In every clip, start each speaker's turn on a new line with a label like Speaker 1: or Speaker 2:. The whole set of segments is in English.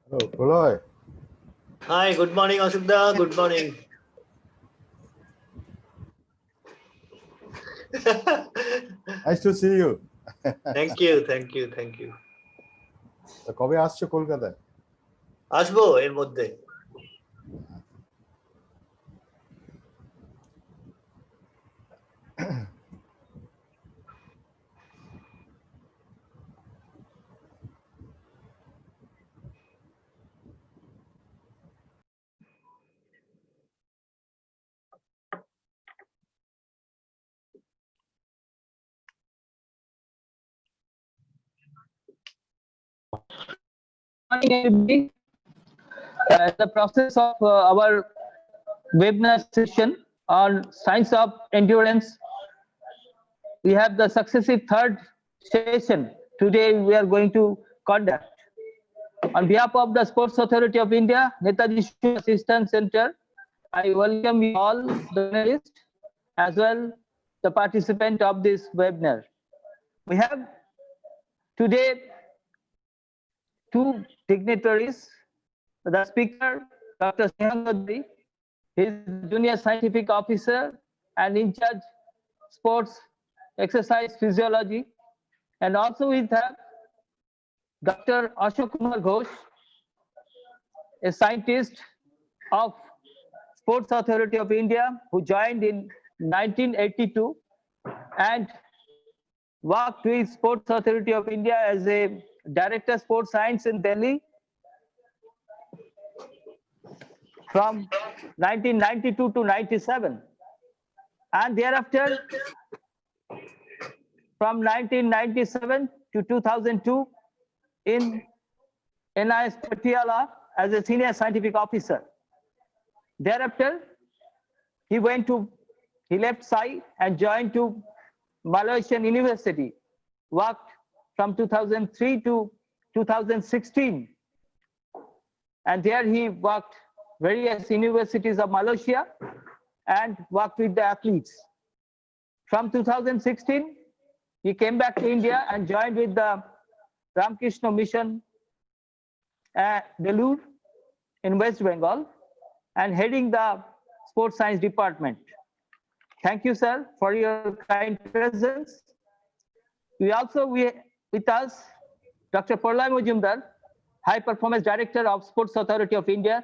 Speaker 1: Hello, Praloy.
Speaker 2: Hi, good morning, Ashokda. Good morning.
Speaker 1: Nice to see you.
Speaker 2: Thank you, thank you, thank you.
Speaker 1: কবে আসছো কলকাতায়?
Speaker 2: আসবো এর মধ্যে।
Speaker 3: The process of our webinar session on science of endurance, we have the successive third session today we are going to conduct. On behalf of the Sports Authority of India, Netaji Shivu Assistance Center, I welcome you all the panelists as well the participant of this webinar. We have today two dignitaries. The speaker, Dr. Snehunsu Adhikari, he is Junior Scientific Officer and in charge sports exercise physiology. And also we have Dr. Ashok Ghosh, a scientist of Sports Authority of India who joined in 1982 and worked with Sports Authority of India as a Director Sports Science in Delhi from 1992 to 97, and thereafter from 1997 to 2002 in NIS Patiala as a Senior Scientific Officer. Thereafter, he left SAI and joined to Malaysian University, worked from 2003 to 2016. And there he worked various universities of Malaysia and worked with the athletes. From 2016, he came back to India and joined with the Ramakrishna Mission at Belur in West Bengal and heading the Sports Science Department. Thank you, sir, for your kind presence. With us, Dr. Praloy Majumdar, High Performance Director of Sports Authority of India,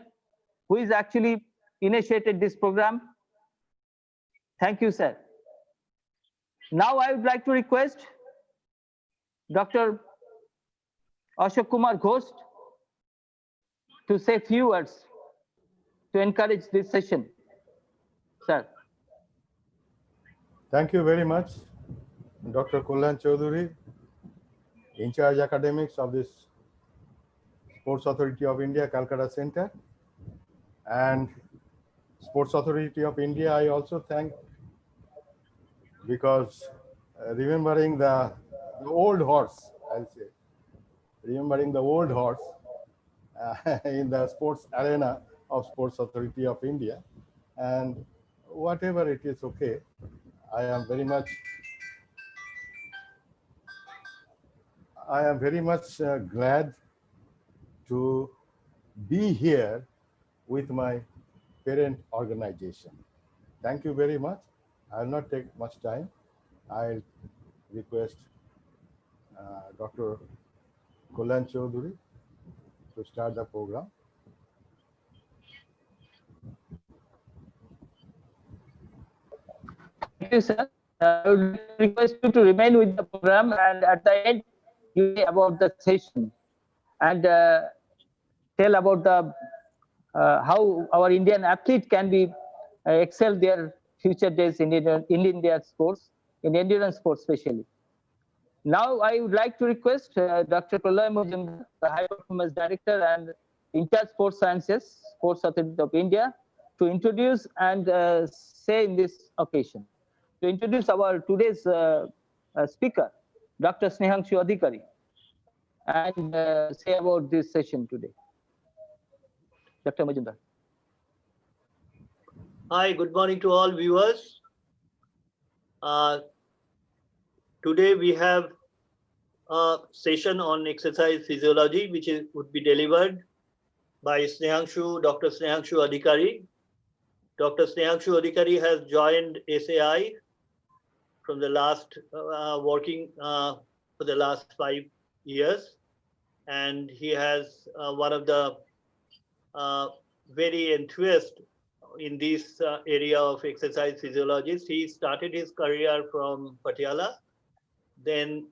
Speaker 3: who is actually initiated this program. Thank you, sir. Now I would like to request Dr. Ashok Kumar Ghosh to say a few words to encourage this session. Sir.
Speaker 1: Thank you very much, Dr. Kullan Chaudhuri, in charge academics of this Sports Authority of India, Kolkata Center. And Sports Authority of India, I also thank because remembering the old horse, I'll say, remembering the old horse in the sports arena of Sports Authority of India. And whatever it is, okay, I am very much glad to be here with my parent organization. Thank you very much. I will not take much time. I'll request Dr. Kullan Chaudhuri to start the program.
Speaker 3: Thank you, sir. I would request you to remain with the program, and at the end, you say about the session and tell about the how our Indian athlete can be excel their future days in Indian sports, in endurance sports especially. Now, I would like to request Dr. Praloy Majumdar, the High Performance Director and in charge Sports Sciences, Sports Authority of India, to introduce and say in this occasion, to introduce our today's speaker, Dr. Snehunsu Adhikari, and say about this session today. Dr. Majumdar.
Speaker 2: Hi, good morning to all viewers. Today we have session on exercise physiology, which would be delivered by Dr. Snehunsu Adhikari. Dr. Snehunsu Adhikari has joined SAI from the last working for the last 5 years, and he has one of the very enthusiast in this area of exercise physiologist. He started his career from Patiala. Then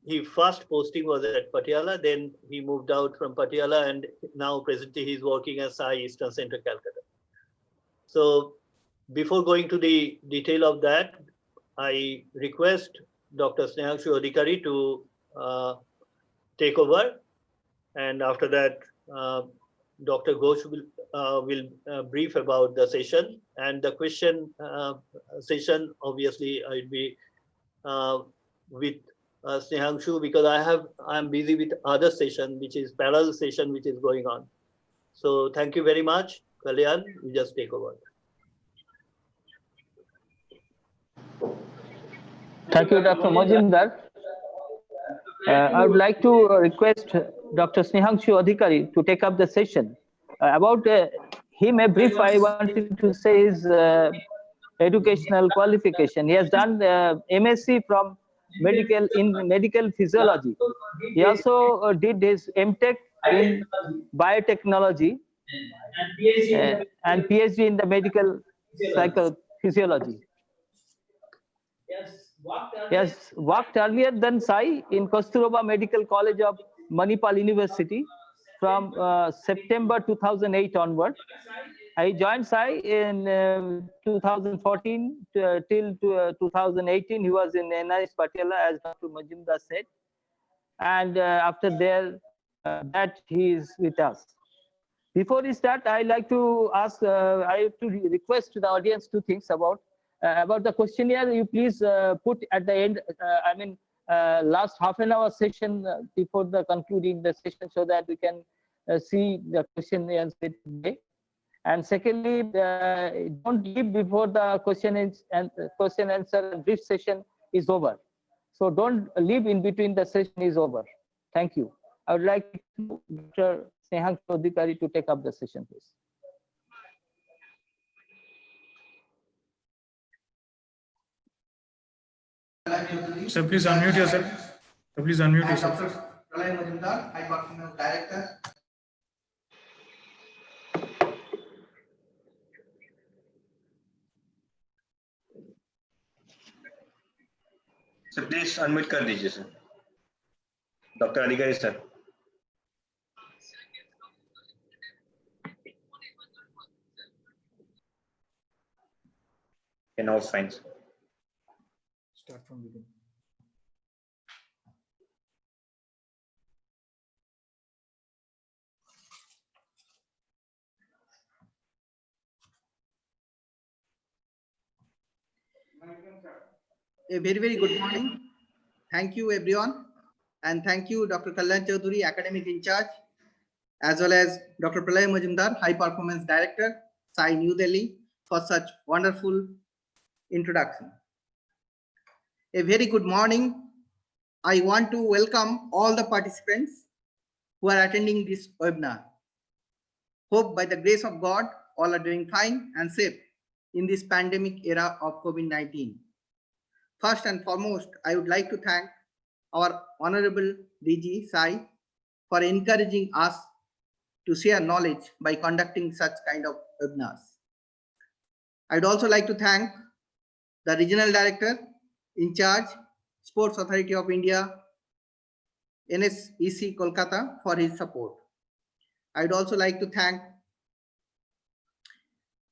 Speaker 2: his first posting was at Patiala. Then he moved out from Patiala, and now presently he's working at Sai Eastern Center, Calcutta. So before going to the detail of that, I request Dr. Snehunsu Adhikari to take over, and after that, Dr. Ghosh will brief about the session, and the question session obviously I'll be with Snehunsu, because I'm busy with other session, which is parallel session which is going on. So thank you very much, Kalyan. You just take over.
Speaker 3: Thank you, Dr. Majumdar. I would like to request Dr. Snehunsu Adhikari to take up the session. About him, a brief I wanted to say is educational qualification. He has done MSc from medical physiology. He also did his MTech in biotechnology and PhD in the medical psychophysiology. Yes, worked earlier than Sai in Kasturba Medical College of Manipal University from September 2008 onward. I joined Sai in 2014 till 2018. He was in NIS Patiala, as Dr. Majumdar said. And after that, he is with us. Before we start, I like to ask, I have to request to the audience 2 things about the questionnaire. You please put at the end, last half an hour session before the concluding the session, so that we can see the question and answer today. And secondly, don't leave before the question answer and brief session is over. So don't leave in between the session is over. Thank you. I would like Dr. Snehunsu Adhikari to take up the session, please.
Speaker 4: Sir, please unmute yourself. Sir, please unmute yourself.
Speaker 5: Dr. Pralay Majumdar, High Performance Director.
Speaker 6: Sir please unmute कर दीजिए sir, doctor अधिकारी sir. Okay, now it's fine.
Speaker 4: Start from beginning.
Speaker 5: A very, very good morning. Thank you, everyone. And thank you, Dr. Kalyan Chaudhary, Academic In Charge, as well as Dr. Pralay Majumdar, High Performance Director, Sai New Delhi, for such wonderful introduction. A very good morning. I want to welcome all the participants who are attending this webinar. Hope by the grace of God, all are doing fine and safe in this pandemic era of COVID-19. First and foremost, I would like to thank our Honorable DG Sai for encouraging us to share knowledge by conducting such kind of webinars. I'd also like to thank the Regional Director in charge, Sports Authority of India, NSEC Kolkata, for his support. I'd also like to thank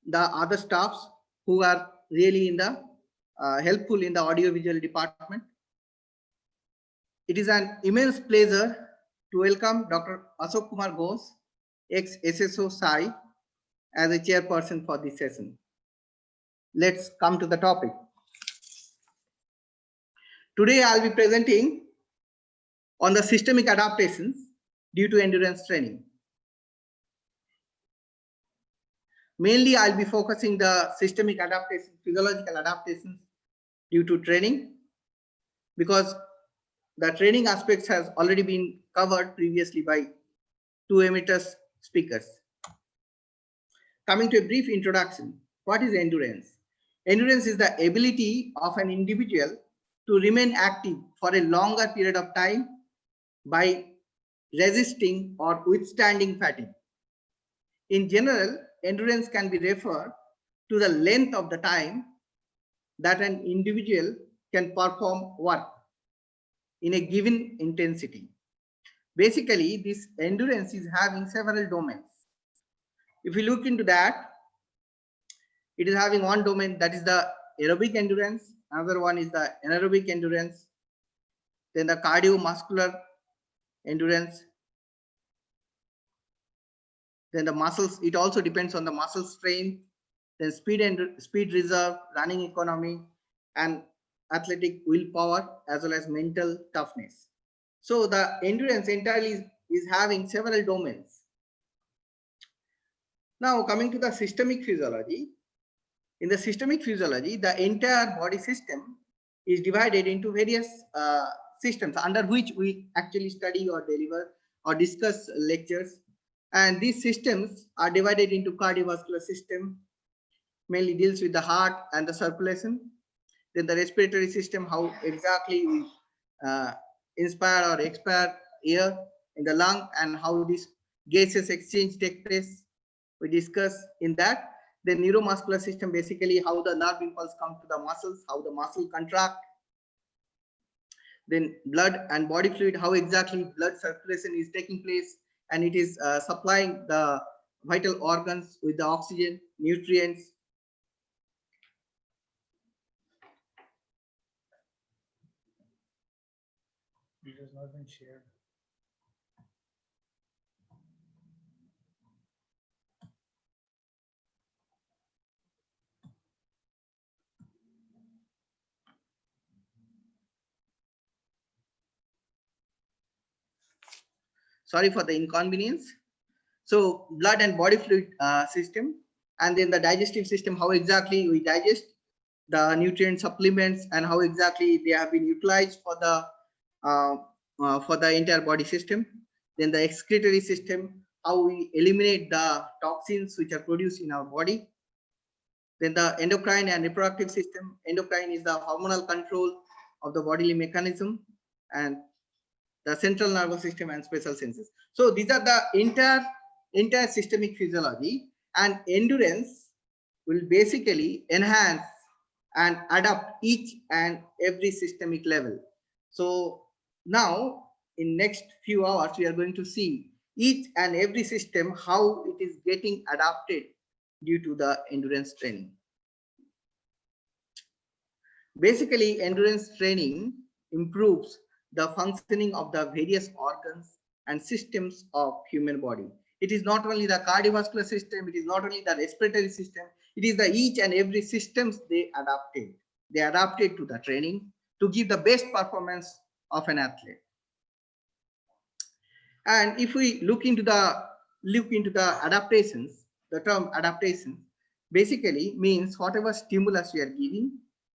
Speaker 5: the other staffs who are really in the helpful in the audiovisual department. It is an immense pleasure to welcome Dr. Ashok Kumar Ghosh, ex-SSO Sai, as a chairperson for this session. Let's come to the topic. Today I'll be presenting on the systemic adaptations due to endurance training. Mainly I'll be focusing the systemic adaptations, physiological adaptations due to training, because the training aspects has already been covered previously by two emeritus speakers. Coming to a brief introduction, what is endurance? Endurance is the ability of an individual to remain active for a longer period of time by resisting or withstanding fatigue. In general, endurance can be referred to the length of the time that an individual can perform work in a given intensity. Basically, this endurance is having several domains. If we look into that, it is having one domain, that is the aerobic endurance. Another one is the anaerobic endurance. Then the cardiovascular endurance. Then the muscles, it also depends on the muscle strength. Then speed reserve, running economy, and athletic willpower, as well as mental toughness. So the endurance entirely is having several domains. Now coming to the systemic physiology. In the systemic physiology, the entire body system is divided into various systems under which we actually study or deliver or discuss lectures. And these systems are divided into cardiovascular system, mainly deals with the heart and the circulation. Then the respiratory system, how exactly we inspire or expire air in the lung and how these gases exchange take place. We discuss in that. The neuromuscular system, basically how the nerve impulse comes to the muscles, how the muscle contract. Then blood and body fluid, how exactly blood circulation is taking place, and it is supplying the vital organs with the oxygen, nutrients.
Speaker 4: It has not been shared.
Speaker 5: Sorry for the inconvenience. So blood and body fluid system, and then the digestive system, how exactly we digest the nutrient supplements and how exactly they have been utilized for the entire body system. Then the excretory system, how we eliminate the toxins which are produced in our body. Then the endocrine and reproductive system. Endocrine is the hormonal control of the bodily mechanism, and the central nervous system and special senses. So these are the entire systemic physiology, and endurance will basically enhance and adapt each and every systemic level. So now in next few hours, we are going to see each and every system, how it is getting adapted due to the endurance training. Basically, endurance training improves the functioning of the various organs and systems of human body. It is not only the cardiovascular system, it is not only the respiratory system, it is the each and every systems they adapted. They adapted to the training to give the best performance of an athlete. And if we look into the adaptations, the term adaptation basically means whatever stimulus we are giving.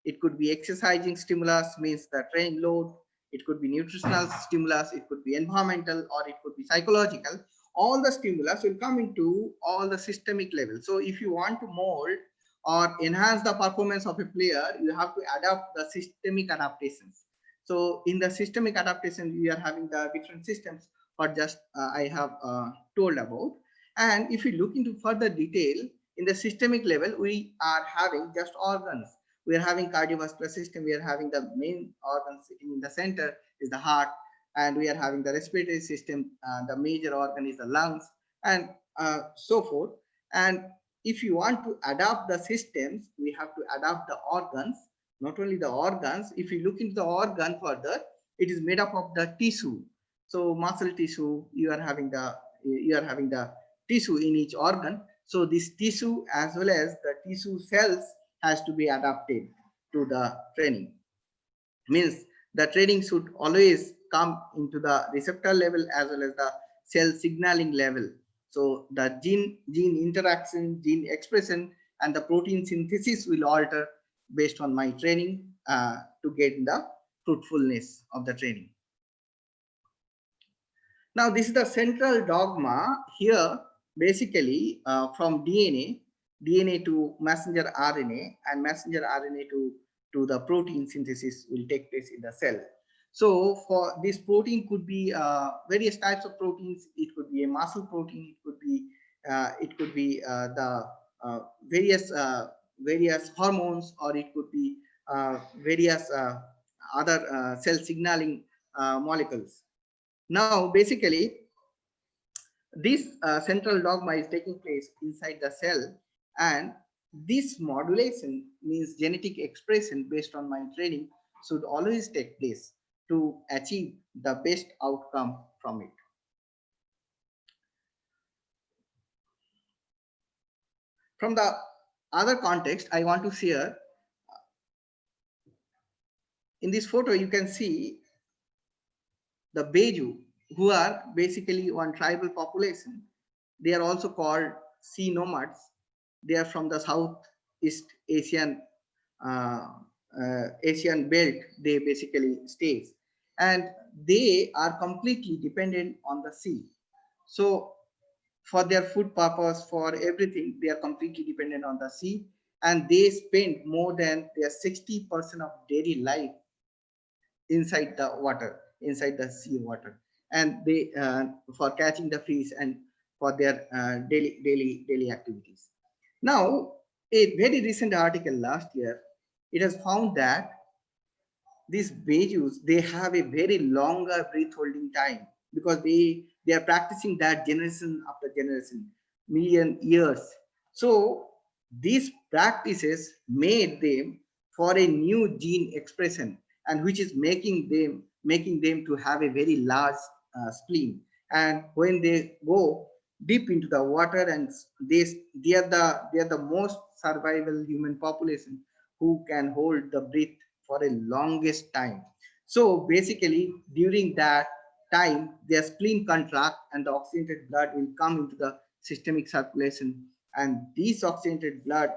Speaker 5: It could be exercising stimulus, means the training load. It could be nutritional stimulus. It could be environmental, or it could be psychological. All the stimulus will come into all the systemic levels. So if you want to mold or enhance the performance of a player, you have to adapt the systemic adaptations. So in the systemic adaptation, we are having the different systems, or just I have told about. And if you look into further detail, in the systemic level, we are having just organs. We are having cardiovascular system. We are having the main organ sitting in the center is the heart, and we are having the respiratory system. The major organ is the lungs, and so forth. And if you want to adapt the systems, we have to adapt the organs. Not only the organs. If you look into the organ further, it is made up of the tissue. So muscle tissue, you are having the tissue in each organ. So this tissue as well as the tissue cells has to be adapted to the training. Means the training should always come into the receptor level as well as the cell signaling level. So the gene interaction, gene expression, and the protein synthesis will alter based on my training to get the fruitfulness of the training. Now, this is the central dogma here, basically from DNA to messenger RNA, and messenger RNA to the protein synthesis will take place in the cell. So for this protein could be various types of proteins. It could be a muscle protein. It could be the various hormones, or it could be various other cell signaling molecules. Now, basically, this central dogma is taking place inside the cell, and this modulation means genetic expression based on my training should always take place to achieve the best outcome from it. From the other context, I want to share, in this photo you can see the Beju, who are basically one tribal population. They are also called sea nomads. They are from the Southeast Asian Asian belt. They basically stays, and they are completely dependent on the sea. So for their food purpose, for everything, they are completely dependent on the sea, and they spend more than their 60% of daily life inside the water, inside the sea water, and they for catching the fish and for their daily activities. Now, a very recent article last year, it has found that these Bejus, they have a very longer breath holding time, because they are practicing that generation after generation, million years. So these practices made them for a new gene expression, and which is making them to have a very large spleen. And when they go deep into the water, and they are the most survival human population who can hold the breath for a longest time. So basically, during that time, their spleen contract and the oxygenated blood will come into the systemic circulation, and this oxygenated blood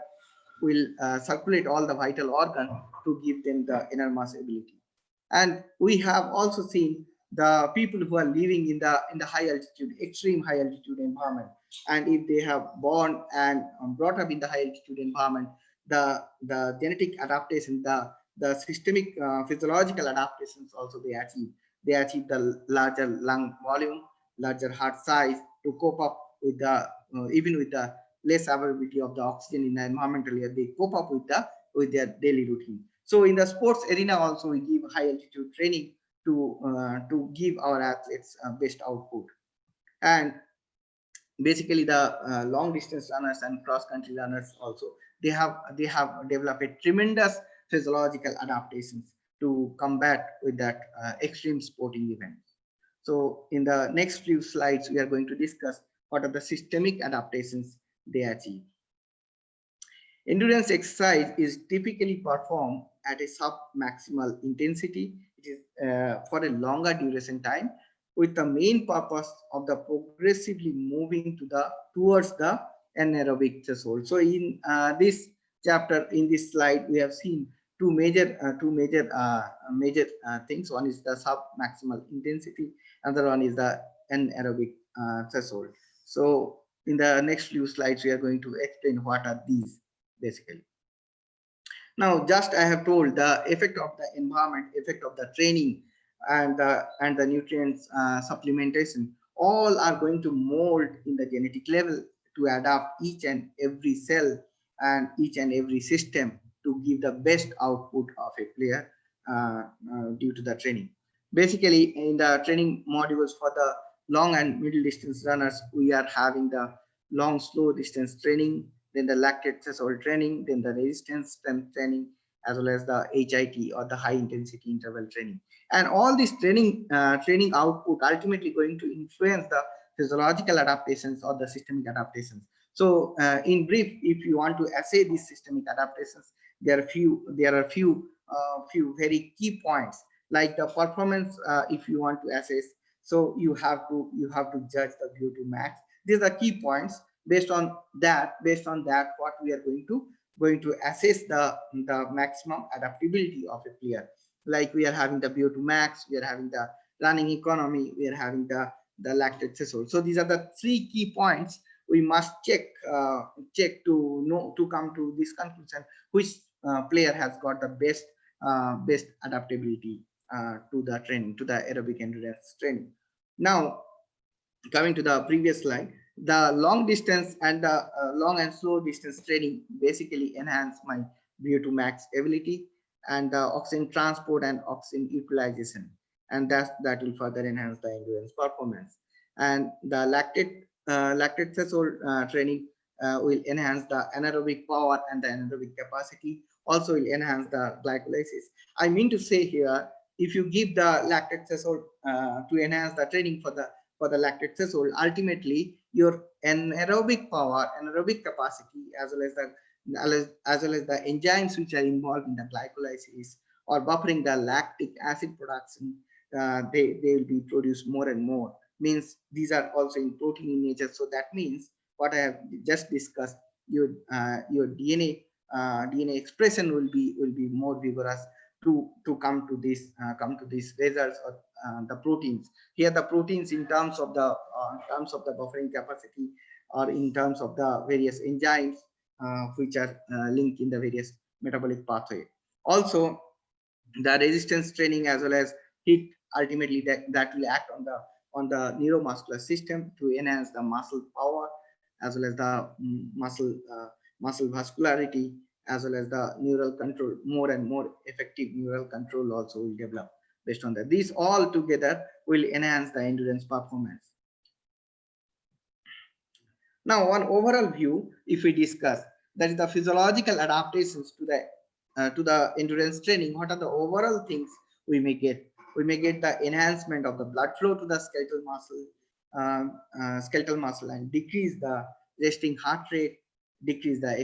Speaker 5: will circulate all the vital organs to give them the enormous ability. And we have also seen the people who are living in the high altitude, extreme high altitude environment, and if they have born and brought up in the high altitude environment, the genetic adaptation, the systemic physiological adaptations also they achieve the larger lung volume, larger heart size to cope up with the even with the less availability of the oxygen in the environmental air. They cope up with their daily routine. So in the sports arena also, we give high altitude training to give our athletes best output. And basically the long distance runners and cross country runners also, they have developed a tremendous physiological adaptations to combat with that extreme sporting events. So in the next few slides, we are going to discuss what are the systemic adaptations they achieve. Endurance exercise is typically performed at a sub-maximal intensity. It is for a longer duration time, with the main purpose of the progressively moving towards the anaerobic threshold. So in this chapter, in this slide, we have seen two major things. One is the sub-maximal intensity, another one is the anaerobic threshold. So in the next few slides, we are going to explain what are these basically. Now, just I have told the effect of the environment, effect of the training, and the nutrients supplementation, all are going to mold in the genetic level to adapt each and every cell and each and every system to give the best output of a player due to the training. Basically, in the training modules for the long and middle distance runners, we are having the long slow distance training, then the lactate threshold training, then the resistance strength training, as well as the HIT or the high intensity interval training. And all this training output ultimately going to influence the physiological adaptations or the systemic adaptations. So in brief, if you want to assay these systemic adaptations, there are a few very key points, like the performance. If you want to assess, so you have to judge the VO2 max. These are key points. Based on that, what we are going to assess the maximum adaptability of a player. Like we are having the VO2 max, we are having the running economy, we are having the the lactate threshold. So these are the 3 key points we must check to come to this conclusion, which player has got the best adaptability to the training, to the aerobic endurance training. Now, coming to the previous slide, the long distance and the long and slow distance training basically enhance my VO2 max ability and the oxygen transport and oxygen utilization, and that will further enhance the endurance performance. And the lactate threshold training will enhance the anaerobic power and the anaerobic capacity, also will enhance the glycolysis. I mean to say here, if you give the lactate threshold to enhance the training for the lactate threshold, ultimately your anaerobic power, anaerobic capacity, as well as the enzymes which are involved in the glycolysis or buffering the lactic acid production, they will be produced more and more. Means these are also in protein in nature. So that means what I have just discussed, your DNA expression will be more vigorous to come to these results or the proteins. Here the proteins in terms of the buffering capacity or in terms of the various enzymes which are linked in the various metabolic pathway. Also the resistance training as well as heat, ultimately that will act on the neuromuscular system to enhance the muscle power as well as the muscle vascularity, as well as the neural control. More and more effective neural control also will develop based on that. These all together will enhance the endurance performance. Now, one overall view, if we discuss, that is the physiological adaptations to the endurance training. What are the overall things we may get? We may get the enhancement of the blood flow to the skeletal muscle, and decrease the resting heart rate, decrease the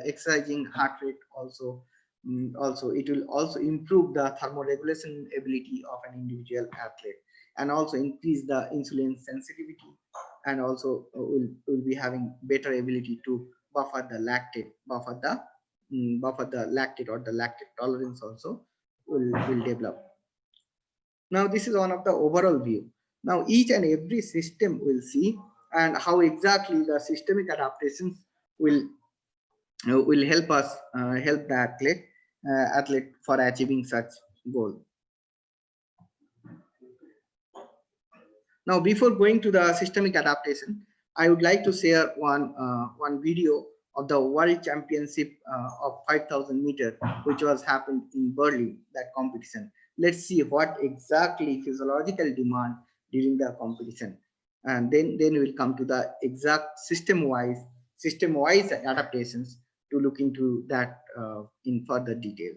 Speaker 5: exercising heart rate. Also it will also improve the thermoregulation ability of an individual athlete, and also increase the insulin sensitivity, and also will be having better ability to buffer the lactate, buffer the lactate, or the lactate tolerance also will develop. Now this is one of the overall view. Now each and every system will see and how exactly the systemic adaptations will help us help the athlete for achieving such goal. Now before going to the systemic adaptation, I would like to share one video of the World Championship of 5,000 meter, which was happened in Berlin, that competition. Let's see what exactly physiological demand during the competition, and then we'll come to the exact system-wise adaptations to look into that in further detail.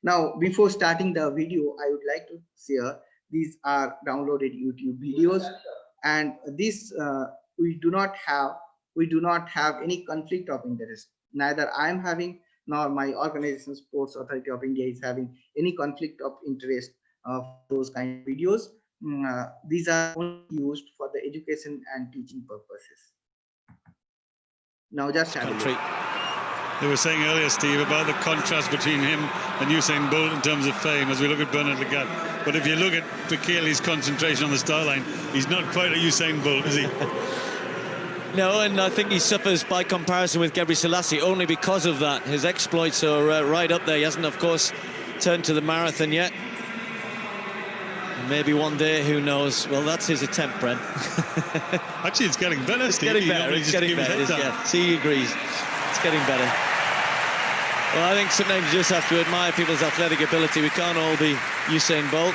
Speaker 5: Now, before starting the video, I would like to share these are downloaded YouTube videos, and this we do not have any conflict of interest. Neither I am having nor my organization Sports Authority of India is having any conflict of interest for those kind of videos. These are only used for the education and teaching purposes. Now just have a look.
Speaker 7: They were saying earlier, Steve, about the contrast between him and Usain Bolt in terms of fame as we look at Bernard Lagat. But if you look at Bekele's concentration on the start line, he's not quite a Usain Bolt, is he?
Speaker 8: No, and I think he suffers by comparison with Gebre Selassie only because of that. His exploits are right up there. He hasn't, of course, turned to the marathon yet. Maybe one day, who knows? Well, that's his attempt, Brent.
Speaker 7: Actually, it's getting better,
Speaker 8: It's
Speaker 7: Steve.
Speaker 8: getting better. It's getting better. Yeah. See, he agrees. It's getting better. Well, I think sometimes you just have to admire people's athletic ability. We can't all be Usain Bolt.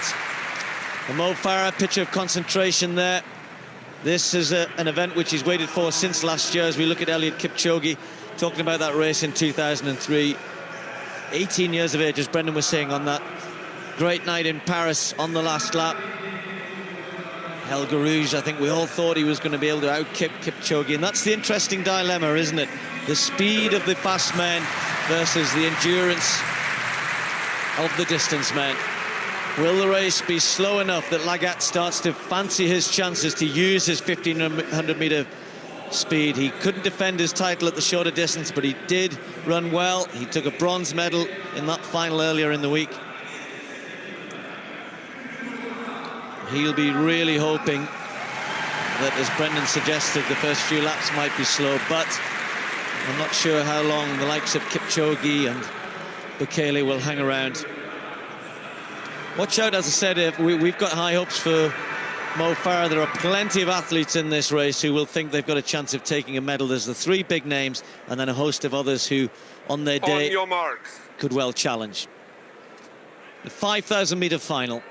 Speaker 8: And Mo Farah, picture of concentration there. This is an event which he's waited for since last year, as we look at Eliud Kipchoge, talking about that race in 2003. 18 years of age, as Brendan was saying, on that great night in Paris on the last lap. Helge Rouge, I think we all thought he was going to be able to out-kip Kipchoge, and that's the interesting dilemma, isn't it? The speed of the fast men versus the endurance of the distance men. Will the race be slow enough that Lagat starts to fancy his chances to use his 1,500-meter speed? He couldn't defend his title at the shorter distance, but he did run well. He took a bronze medal in that final earlier in the week. He'll be really hoping that, as Brendan suggested, the first few laps might be slow, but I'm not sure how long the likes of Kipchoge and Bekele will hang around. Watch out, as I said, we've got high hopes for Mo Farah. There are plenty of athletes in this race who will think they've got a chance of taking a medal. There's the three big names and then a host of others who, on their day,
Speaker 9: on your marks,
Speaker 8: could well challenge. The 5,000-meter final.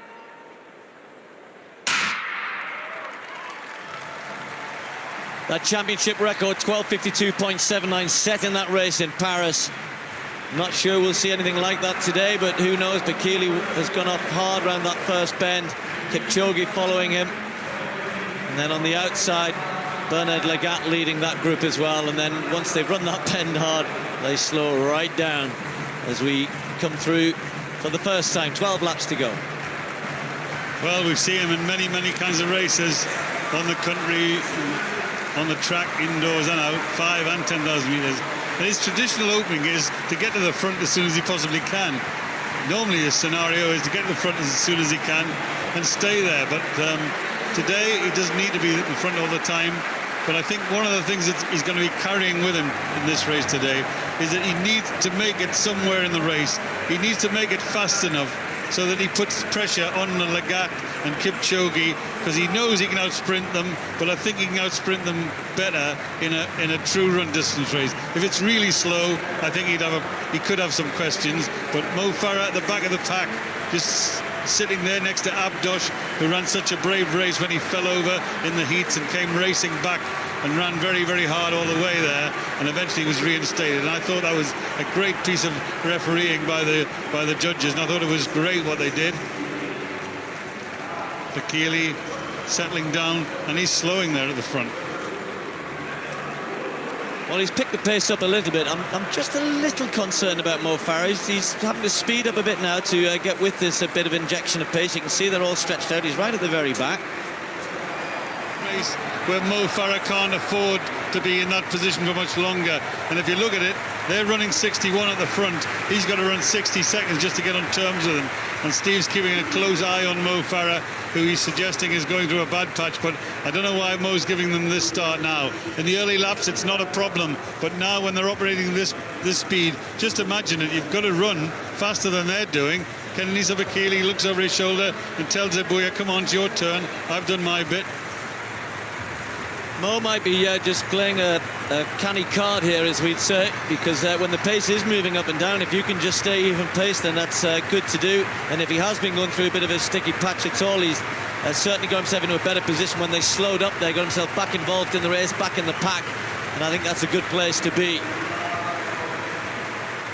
Speaker 8: That championship record, 12:52.79, set in that race in Paris. Not sure we'll see anything like that today, but who knows? Bekele has gone off hard around that first bend. Kipchoge following him. And then on the outside, Bernard Lagat leading that group as well. And then once they've run that bend hard, they slow right down as we come through for the first time. 12 laps to go.
Speaker 7: Well, we've seen him in many, many kinds of races on the country, on the track, indoors and out, 5 and 10,000 meters. And his traditional opening is to get to the front as soon as he possibly can. Normally his scenario is to get to the front as soon as he can and stay there. But today he doesn't need to be at the front all the time. But I think one of the things that he's going to be carrying with him in this race today is that he needs to make it somewhere in the race. He needs to make it fast enough so that he puts pressure on the Lagat and Kipchoge, because he knows he can outsprint them, but I think he can outsprint them better in a true run distance race. If it's really slow, I think he could have some questions, but Mo Farah at the back of the pack, just sitting there next to Abdosh, who ran such a brave race when he fell over in the heats and came racing back and ran very, very hard all the way there, and eventually was reinstated. And I thought that was a great piece of refereeing by the judges, and I thought it was great what they did. Bekele settling down, and he's slowing there at the front.
Speaker 8: Well, he's picked the pace up a little bit. I'm just a little concerned about Mo Farah. He's having to speed up a bit now to get with this a bit of injection of pace. You can see they're all stretched out. He's right at the very back.
Speaker 7: Race where Mo Farah can't afford to be in that position for much longer. And if you look at it, they're running 61 at the front. He's got to run 60 seconds just to get on terms with them. And Steve's keeping a close eye on Mo Farah, who he's suggesting is going through a bad patch, but I don't know why Mo's giving them this start now. In the early laps, it's not a problem, but now when they're operating this speed, just imagine it, you've got to run faster than they're doing. Kenenisa Bekele looks over his shoulder and tells Ebuya, come on, it's your turn, I've done my bit.
Speaker 8: Mo might be just playing a canny card here, as we'd say, because when the pace is moving up and down, if you can just stay even pace, then that's good to do. And if he has been going through a bit of a sticky patch at all, he's certainly got himself into a better position. When they slowed up, they got himself back involved in the race, back in the pack, and I think that's a good place to be.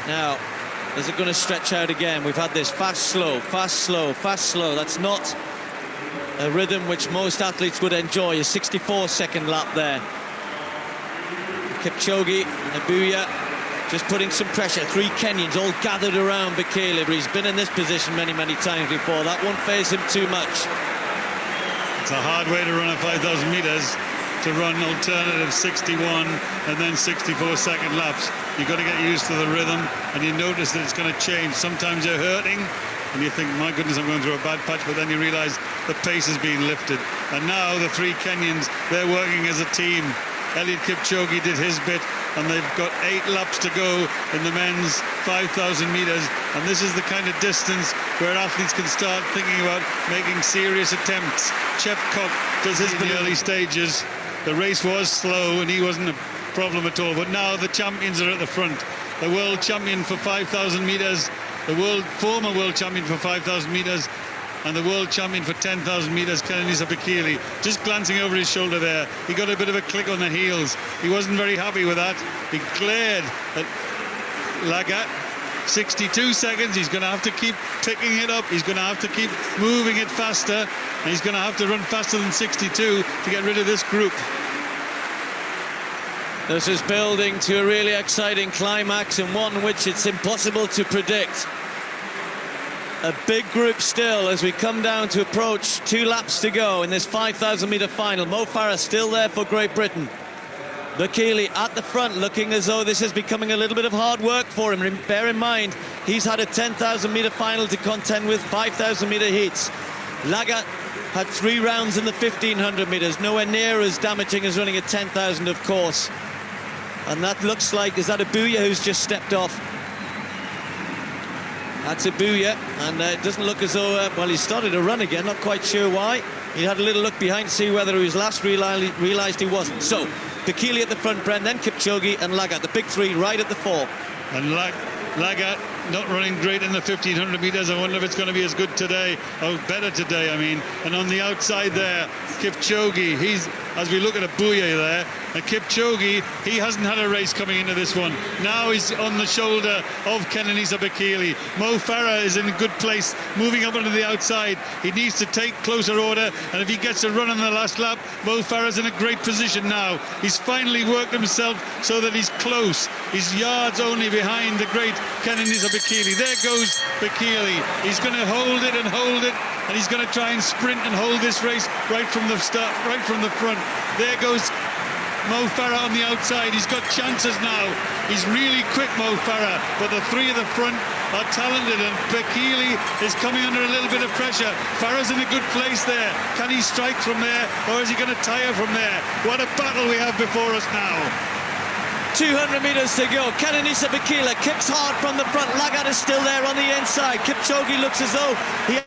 Speaker 8: Now, is it going to stretch out again? We've had this fast, slow, fast, slow, fast, slow. That's not a rhythm which most athletes would enjoy. A 64-second lap there. Kipchoge and Ebuya just putting some pressure. Three Kenyans all gathered around Bekele, but he's been in this position many, many times before. That won't faze him too much.
Speaker 7: It's a hard way to run a 5,000 meters, to run alternative 61 and then 64-second laps. You've got to get used to the rhythm, and you notice that it's going to change. Sometimes you're hurting, and you think, my goodness, I'm going through a bad patch, but then you realize the pace is being lifted. And now the three Kenyans, they're working as a team. Eliud Kipchoge did his bit, and they've got 8 laps to go in the men's 5,000 meters. And this is the kind of distance where athletes can start thinking about making serious attempts. Chepkok does his in the early stages. The race was slow, and he wasn't a problem at all. But now the champions are at the front. The world champion for 5,000 meters, the former world champion for 5,000 meters, and the world champion for 10,000 meters, Kenenisa Bekele. Just glancing over his shoulder there, he got a bit of a click on the heels. He wasn't very happy with that. He glared at Lagat. 62 seconds, he's going to have to keep picking it up. He's going to have to keep moving it faster, and he's going to have to run faster than 62 to get rid of this group.
Speaker 8: This is building to a really exciting climax, and one which it's impossible to predict. A big group still as we come down to approach 2 laps to go in this 5,000 meter final. Mo Farah still there for Great Britain. Bekele at the front, looking as though this is becoming a little bit of hard work for him. Bear in mind, he's had a 10,000 meter final to contend with, 5,000 meter heats. Lagat had 3 rounds in the 1500 meters, nowhere near as damaging as running a 10,000, of course. And that looks like, is that Abuya who's just stepped off? That's Abuya, and it doesn't look as though, well, he started to run again, not quite sure why. He had a little look behind to see whether he was last, realised he wasn't. So, Bekele at the front, Bren, then Kipchoge and Lagat, the big three right at the fore.
Speaker 7: And Lagat not running great in the 1500 meters. I wonder if it's going to be as good today, or better today, I mean. And on the outside there, Kipchoge, he's, as we look at Abuya there, and Kipchoge, he hasn't had a race coming into this one. Now he's on the shoulder of Kenenisa Bekele. Mo Farah is in a good place, moving up onto the outside. He needs to take closer order, and if he gets a run on the last lap, Mo Farah's in a great position now. He's finally worked himself so that he's close. He's yards only behind the great Kenenisa Bekele. There goes Bekele. He's going to hold it, and he's going to try and sprint and hold this race right from the start, right from the front. There goes Mo Farah on the outside. He's got chances now. He's really quick, Mo Farah, but the three at the front are talented, and Bekele is coming under a little bit of pressure. Farah's in a good place there. Can he strike from there, or is he going to tire from there? What a battle we have before us now.
Speaker 8: 200 meters to go. Kenenisa Bekele kicks hard from the front. Lagat is still there on the inside. Kipchoge looks as though he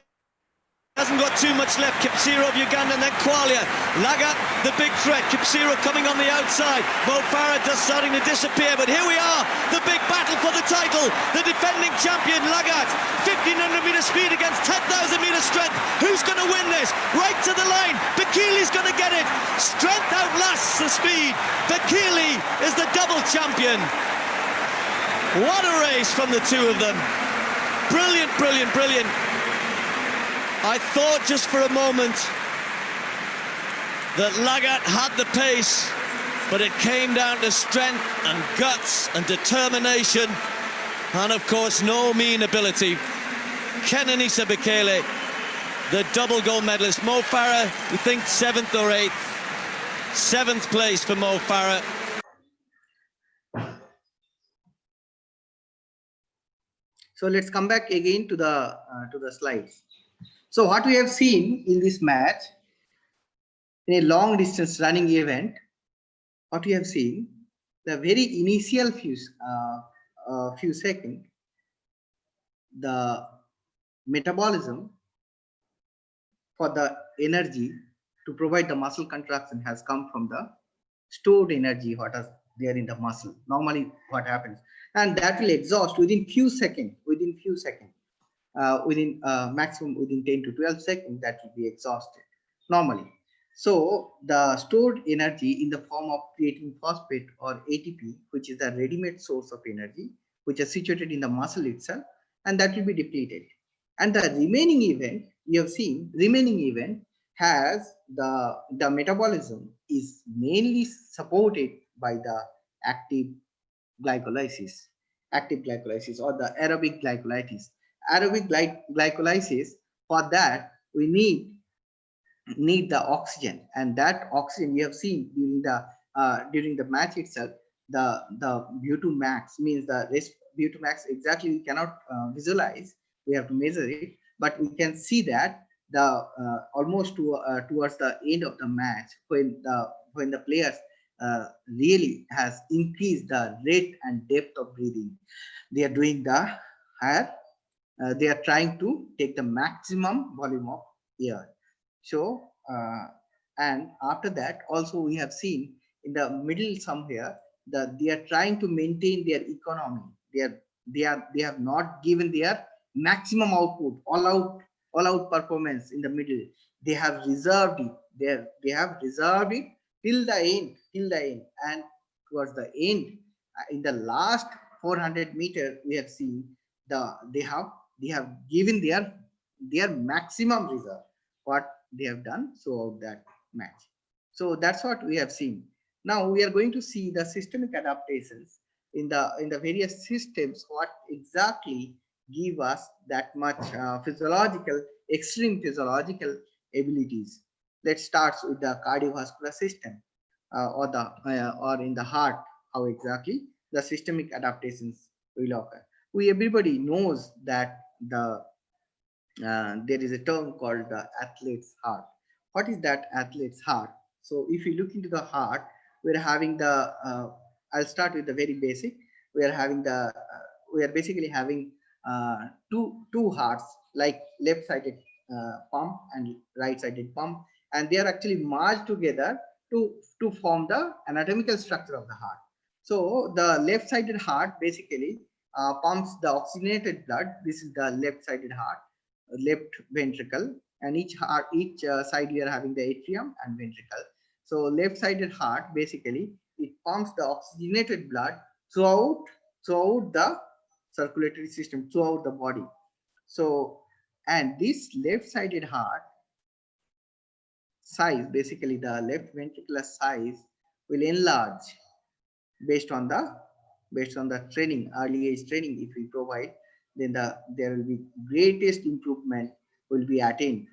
Speaker 8: hasn't got too much left. Kipsiro of Uganda, and then Qualia. Lagat, the big threat. Kipsiro coming on the outside. Mo Farah just starting to disappear, but here we are, the big battle for the title. The defending champion Lagat, 1500 meter speed against 10,000 meter strength. Who's going to win this? Right to the line. Bekele's going to get it. Strength outlasts the speed. Bekele is the double champion. What a race from the two of them. Brilliant, brilliant, brilliant. I thought just for a moment that Lagat had the pace, but it came down to strength and guts and determination, and of course no mean ability. Kenenisa Bekele, the double gold medalist. Mo Farah, we think 7th or 8th. 7th place for Mo Farah.
Speaker 5: So let's come back again to the slides. So what we have seen in this match, in a long distance running event, what we have seen, the very initial few seconds, the metabolism for the energy to provide the muscle contraction has come from the stored energy what is there in the muscle. Normally what happens, and that will exhaust within few seconds, maximum within 10 to 12 seconds, that will be exhausted normally. So the stored energy in the form of creatine phosphate or ATP, which is a ready-made source of energy, which is situated in the muscle itself, and that will be depleted. And the remaining event, you have seen, remaining event has the metabolism is mainly supported by the active glycolysis or the aerobic glycolysis. Glycolysis, for that we need the oxygen, and that oxygen we have seen during the match itself. The VO2 max means the rest VO2 max exactly we cannot visualize. We have to measure it, but we can see that the almost towards the end of the match, when the players really has increased the rate and depth of breathing, they are doing the higher. They are trying to take the maximum volume of air. So and after that also we have seen in the middle somewhere that they are trying to maintain their economy. They have not given their maximum output, all out performance in the middle. They have reserved it. They have reserved it till the end, and towards the end, in the last 400 meters, we have seen they have given their maximum reserve, what they have done throughout that match. So that's what we have seen. Now we are going to see the systemic adaptations in the various systems, what exactly give us that much extreme physiological abilities. Let's start with the cardiovascular system, or in the heart, how exactly the systemic adaptations will occur. Everybody knows that there is a term called the athlete's heart. what is that athlete's heart? So if you look into the heart, we're having the, I'll start with the very basic. We are having the, we are basically having two hearts, like left-sided pump and right-sided pump, and they are actually merged together to form the anatomical structure of the heart. So the left-sided heart basically pumps the oxygenated blood. This is the left-sided heart, left ventricle, and each side we are having the atrium and ventricle. So left-sided heart basically it pumps the oxygenated blood throughout the circulatory system, throughout the body. So, and this left-sided heart size, basically the left ventricular size will enlarge based on the training, early age training. If we provide, then there will be greatest improvement will be attained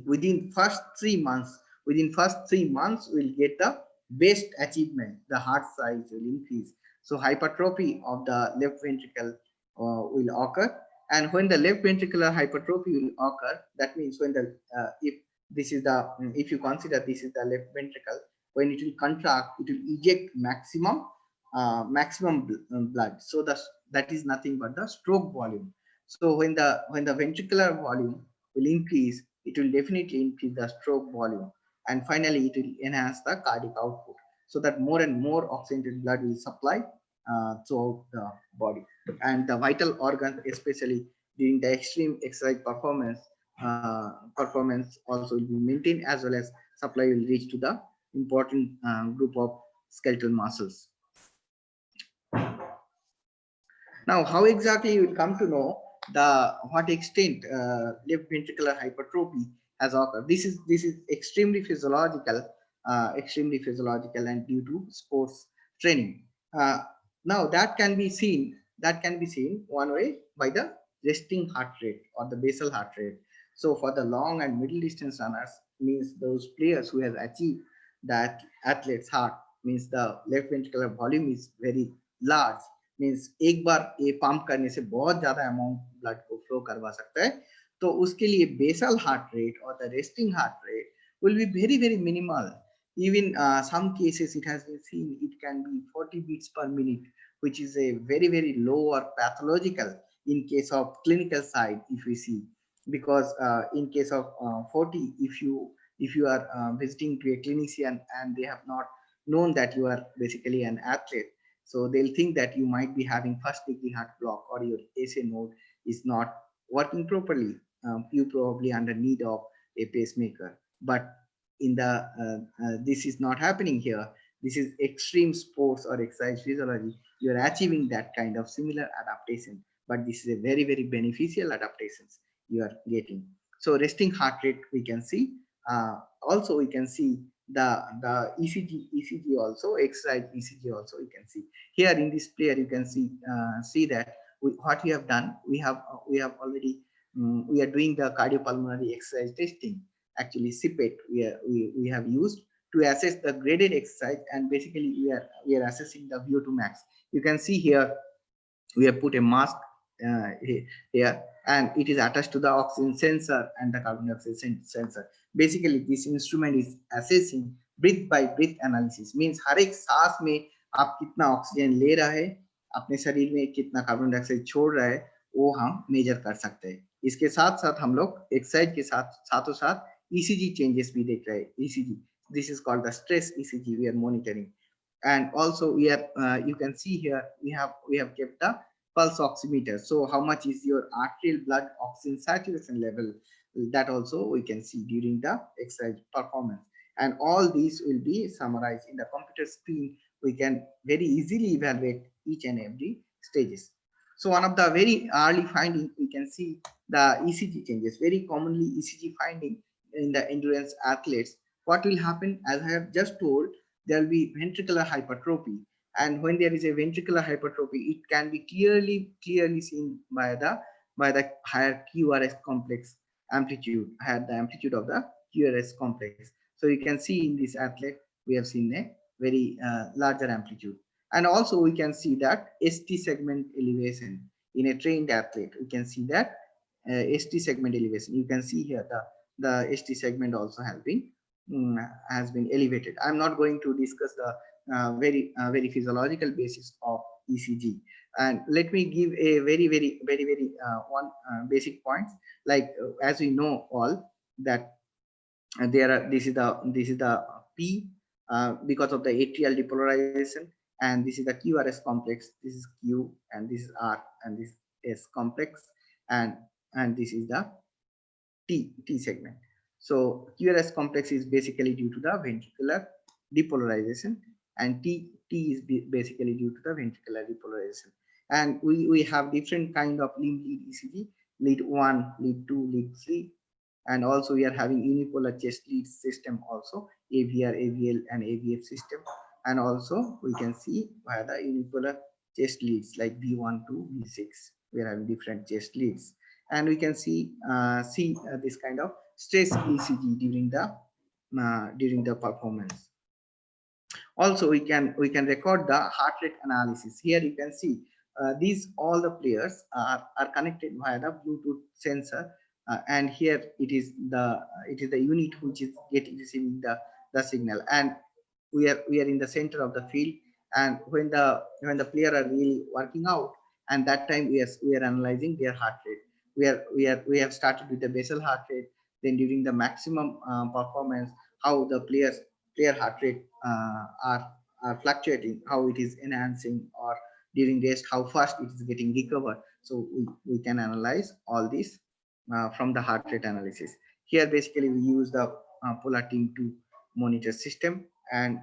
Speaker 5: within first 3 months. Within first 3 months, we'll get the best achievement. The heart size will increase. So hypertrophy of the left ventricle will occur, and when the left ventricular hypertrophy will occur, that means when the if you consider this is the left ventricle, when it will contract, it will eject maximum blood. So that is nothing but the stroke volume. So when the ventricular volume will increase, it will definitely increase the stroke volume, and finally it will enhance the cardiac output, so that more and more oxygenated blood will supply throughout the body, and the vital organs, especially during the extreme exercise performance also will be maintained, as well as supply will reach to the important group of skeletal muscles. Now, how exactly you will come to know what extent left ventricular hypertrophy has occurred? This is extremely physiological, and due to sports training. Now that can be seen one way by the resting heart rate or the basal heart rate. So for the long and middle distance runners, means those players who have achieved that athlete's heart, means the left ventricular volume is very large, means एक बार ये pump करने से बहुत ज्यादा amount blood को flow करवा सकता है, तो उसके लिए बेसल हार्ट रेट और the resting heart rate will be very very minimal. Even some cases it has been seen it can be 40 beats per minute, which is a very very low or pathological in case of clinical side if we see, because in case of 40, if you are visiting to a clinician and they have not known that you are basically an athlete, so they'll think that you might be having first degree heart block or your SA node is not working properly. You probably under need of a pacemaker. But in the this is not happening here. This is extreme sports or exercise physiology. You are achieving that kind of similar adaptation, but this is a very very beneficial adaptations you are getting. So resting heart rate we can see. Also we can see the ECG also, exercise ECG also you can see here in this player. You can see that what we have done, we have already we are doing the cardiopulmonary exercise testing, actually CPET we have used to assess the graded exercise, and basically we are assessing the VO2 max. You can see here we have put a mask here, and it is attached to the oxygen sensor and the carbon dioxide sensor. Basically this instrument is assessing breath by breath analysis, means हर एक सांस में आप कितना oxygen ले रहा है, अपने शरीर में कितना कार्बन डाइऑक्साइड छोड़ रहा है, वो हम मेजर कर सकते हैं. इसके साथ साथ हम लोग एक्सरसाइज के साथों साथ ECG चेंजेस भी देख रहे हैं. ECG, this is called the stress ECG we are monitoring, and also we are you can see here we have kept the pulse oximeter. So how much is your arterial blood oxygen saturation level, that also we can see during the exercise performance, and all these will be summarized in the computer screen. We can very easily evaluate each and every stages. So one of the very early findings we can see the ECG changes. Very commonly ECG finding in the endurance athletes, what will happen, as I have just told, there will be ventricular hypertrophy, and when there is a ventricular hypertrophy, it can be clearly seen by the higher QRS complex amplitude, the amplitude of the QRS complex. So you can see in this athlete we have seen a very larger amplitude, and also we can see that ST segment elevation in a trained athlete. We can see that ST segment elevation. You can see here the ST segment also has been has been elevated. I'm not going to discuss the very physiological basis of ECG. And let me give a very one basic points. Like as we know all that there are this is the P because of the atrial depolarization, and this is the QRS complex. This is Q, and this is R, and this is complex, and this is the T segment. So QRS complex is basically due to the ventricular depolarization, and T is basically due to the ventricular depolarization. And we have different kind of limb lead ECG, lead 1, lead 2, lead 3, and also we are having unipolar chest lead system also, AVR, AVL, and AVF system. And also we can see via the unipolar chest leads like V1 to V6. We are having different chest leads, and we can see this kind of stress ECG during the performance. Also, we can record the heart rate analysis. Here you can see these all the players are connected via the Bluetooth sensor, and here it is the unit which is receiving the signal, and we are in the center of the field. And when the player are really working out, and that time we are analyzing their heart rate. We have started with the basal heart rate, then during the maximum performance, how the player heart rate are fluctuating, how it is enhancing, or during rest how fast it is getting recovered. So we can analyze all this from the heart rate analysis. Here basically we use the Polar Team 2 monitor system, and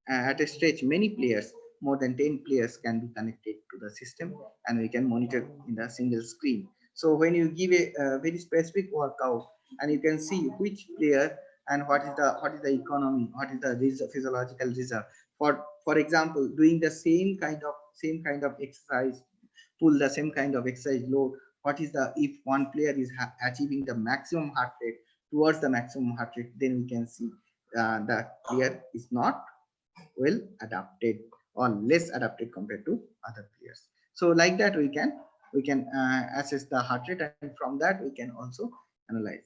Speaker 5: at a stretch many players, more than 10 players can be connected to the system, and we can monitor in the single screen. So when you give a very specific workout, and you can see which player and what is the economy, what is the physiological reserve. For example, doing the same kind of exercise, pull the same kind of exercise load, what is the, if one player is achieving the maximum heart rate, towards the maximum heart rate, then we can see the player is not well adapted or less adapted compared to other players. So like that we can assess the heart rate, and from that we can also analyze.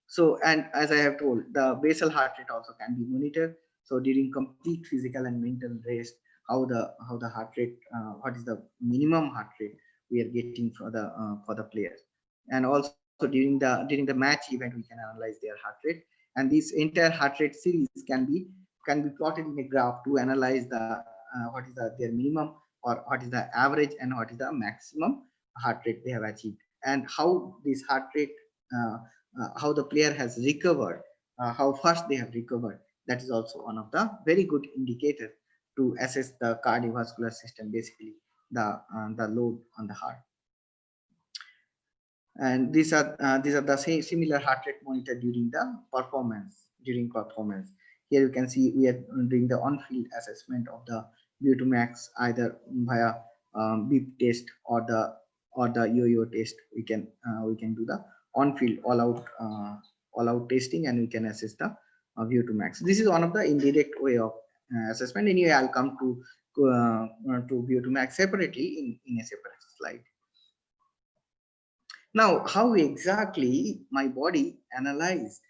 Speaker 5: So, and as I have told, the basal heart rate also can be monitored. So during complete physical and mental rest, how the heart rate, what is the minimum heart rate we are getting for the players. And also during the match event, we can analyze their heart rate, and this entire heart rate series can be plotted in a graph to analyze the what is their minimum, or what is the average, and what is the maximum heart rate they have achieved, and how this heart rate, how the player has recovered, how fast they have recovered. That is also one of the very good indicator to assess the cardiovascular system, basically the load on the heart. And these are the same similar heart rate monitor during the performance. Here you can see we are doing the on-field assessment of the VO2 max, either via beep test or the yo-yo test. We can do the on-field all-out testing, and we can assess the VO2 max. This is one of the indirect way of assessment. Anyway, I'll come to VO2 max separately in a separate slide. Now, how exactly my body analyze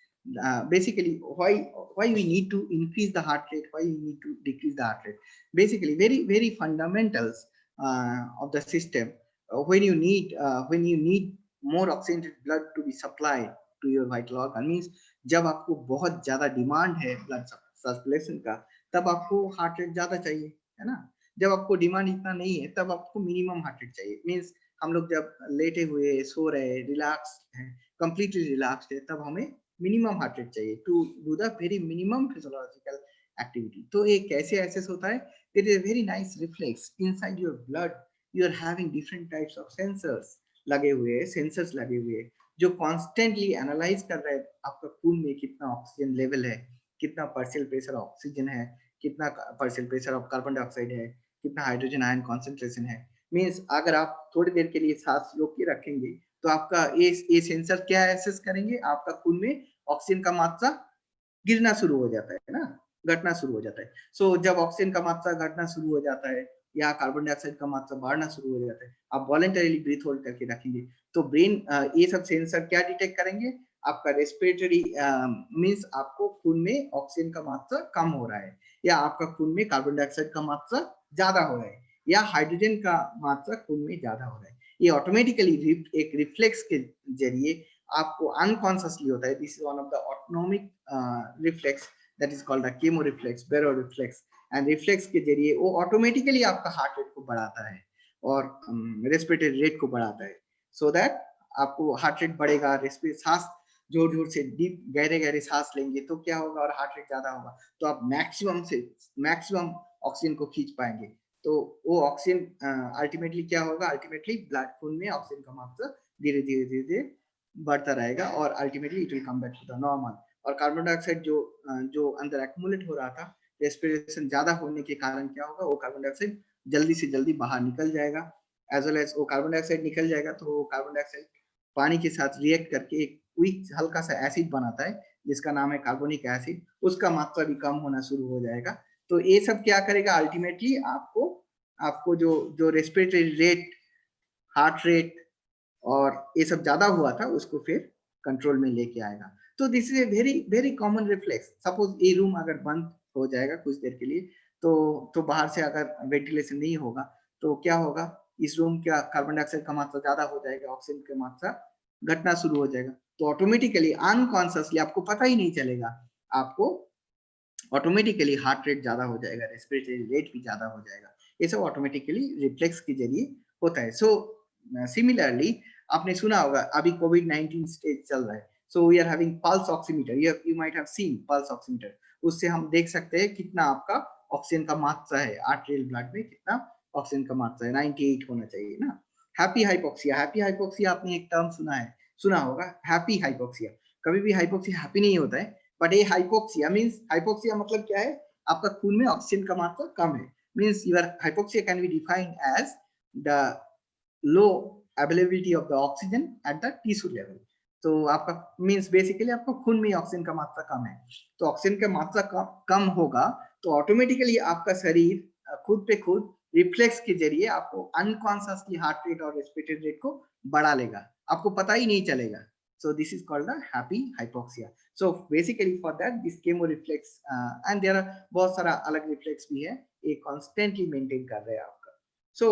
Speaker 5: basically why we need to increase the heart rate, why we need to decrease the heart rate. Basically, very fundamentals of the system. When you need more oxygenated blood to be supplied to your vital organ, means जब आपको बहुत ज़्यादा demand है blood circulation का, तब आपको heart rate ज़्यादा चाहिए, है ना. जब आपको डिमांड इतना नहीं है, तब आपको मिनिमम हार्ट रेट चाहिए. मीन्स हम लोग जब लेटे हुए सो रहे, रिलैक्स है, कंप्लीटली रिलैक्स्ड है, तब हमें मिनिमम हार्ट रेट चाहिए to do the very minimum physiological activity. तो ये कैसे एसेस होता है? There is a very nice reflex inside your blood. You are having different types of sensors लगे हुए जो कॉन्स्टेंटली एनालाइज कर रहे हैं आपका खून में कितना ऑक्सीजन लेवल है, कितना पार्शियल प्रेशर ऑक्सीजन है, कितना partial pressure of carbon dioxide है, कितना हाइड्रोजन आयन कॉन्सेंट्रेशन है. मीन्स अगर आप थोड़ी देर के लिए सांस रोक के रखेंगे तो आपका ये सेंसर क्या एसेस करेंगे, आपका खून में ऑक्सीजन का मात्रा गिरना शुरू हो जाता है ना, घटना शुरू हो जाता है. सो जब ऑक्सीजन का मात्रा घटना शुरू हो जाता है या कार्बन डाइऑक्साइड का मात्रा बढ़ना शुरू हो जाता है, आप वॉलंटरीली ब्रीथ होल्ड करके रखेंगे तो ब्रेन ये सब सेंसर क्या डिटेक्ट करेंगे, आपका रेस्पिरेटरी मीन्स आपको खून में ऑक्सीजन का मात्रा कम हो रहा है, या आपका खून में कार्बन डाइऑक्साइड का मात्रा ज्यादा हो रहा है, या हाइड्रोजन का मात्रा खून में ज्यादा हो रहा है। ये ऑटोमेटिकली एक रिफ्लेक्स के जरिए आपको अनकॉन्शियसली होता है। This is one of the autonomic reflex that is called the chemo reflex, बेरो रिफ्लेक्स। एंड रिफ्लेक्स के जरिए वो ऑटोमेटिकली आपका हार्ट रेट को बढ़ाता है और रेस्पिरेटरी रेट को बढ़ाता है, सो दैट आपको हार्ट रेट बढ़ेगा। रेस्पिरेट सांस जोर जोर से डीप गहरे गहरे सांस लेंगे तो क्या होगा, और हार्ट रेट ज्यादा होगा तो आप मैक्सिमम ऑक्सीजन को खींच पाएंगे। तो वो ऑक्सीजन अल्टीमेटली क्या होगा, अल्टीमेटली ब्लड खून में ऑक्सीजन का मात्रा धीरे धीरे धीरे धीरे बढ़ता रहेगा और ultimately it will come back to the normal. और कार्बन डाइऑक्साइड जो अंदर एक्यूमुलेट हो रहा था, रेस्पिरेशन ज्यादा होने के कारण क्या होगा, वो कार्बन डाइऑक्साइड जल्दी से जल्दी बाहर निकल जाएगा। एज वेल एज वो कार्बन डाइऑक्साइड निकल जाएगा तो वो कार्बन डाइऑक्साइड पानी के साथ रिएक्ट करके एक वीक हल्का सा एसिड बनाता है जिसका नाम है कार्बोनिक एसिड, उसका मात्रा भी कम होना शुरू हो जाएगा। तो ये सब क्या करेगा, अल्टीमेटली आपको जो रेस्पिरेटरी रेट, हार्ट रेट और ये सब ज्यादा हुआ था उसको फिर कंट्रोल में लेके आएगा। तो this is a very very common reflex. Suppose ये रूम अगर बंद हो जाएगा कुछ देर के लिए तो बाहर से अगर वेंटिलेशन नहीं होगा तो क्या होगा, इस रूम का कार्बन डाइऑक्साइड का मात्रा ज्यादा हो जाएगा, ऑक्सीजन की मात्रा घटना शुरू हो जाएगा। तो ऑटोमेटिकली अनकॉन्शियसली आपको पता ही नहीं चलेगा, आपको ऑटोमेटिकली हार्ट रेट ज्यादा हो जाएगा, रेस्पिरेटरी रेट भी ज्यादा हो जाएगा। ये सब ऑटोमेटिकली रिफ्लेक्स के जरिए होता है। सो सिमिलरली आपने सुना होगा अभी कोविड-19 स्टेज चल रहा है, so we are having pulse oximeter, you might have seen pulse oximeter. उससे हम देख सकते हैं कितना आपका ऑक्सीजन का मात्रा है, आर्टेरियल ब्लड में कितना ऑक्सीजन का मात्रा है, 98 होना चाहिए ना। हैप्पी हाइपोक्सिया आपने एक टर्म सुना होगा, हैप्पी हाइपोक्सिया। कभी भी हाइपोक्सिया हैप्पी नहीं होता है, बट ये हाइपोक्सिया मींस, हाइपोक्सिया मतलब क्या है, आपका खून में ऑक्सीजन का मात्रा कम है। Means your hypoxia can be defined as the low availability of the oxygen at the tissue level. तो आपका मींस बेसिकली आपका खून में ऑक्सीजन का मात्रा कम है, तो ऑक्सीजन का मात्रा कम होगा तो ऑटोमेटिकली आपका शरीर खुद पे खुद रिफ्लेक्स के जरिए आपको अनकॉन्शियसली हार्ट रेट और रेस्पिरेटरी रेट को बढ़ा लेगा, आपको पता ही नहीं चलेगा। So this is called the happy hypoxia. So basically for that this chemo reflex and there are बहुत सारा अलग reflex भी है, ये constantly maintain कर रहे हैं आपका। So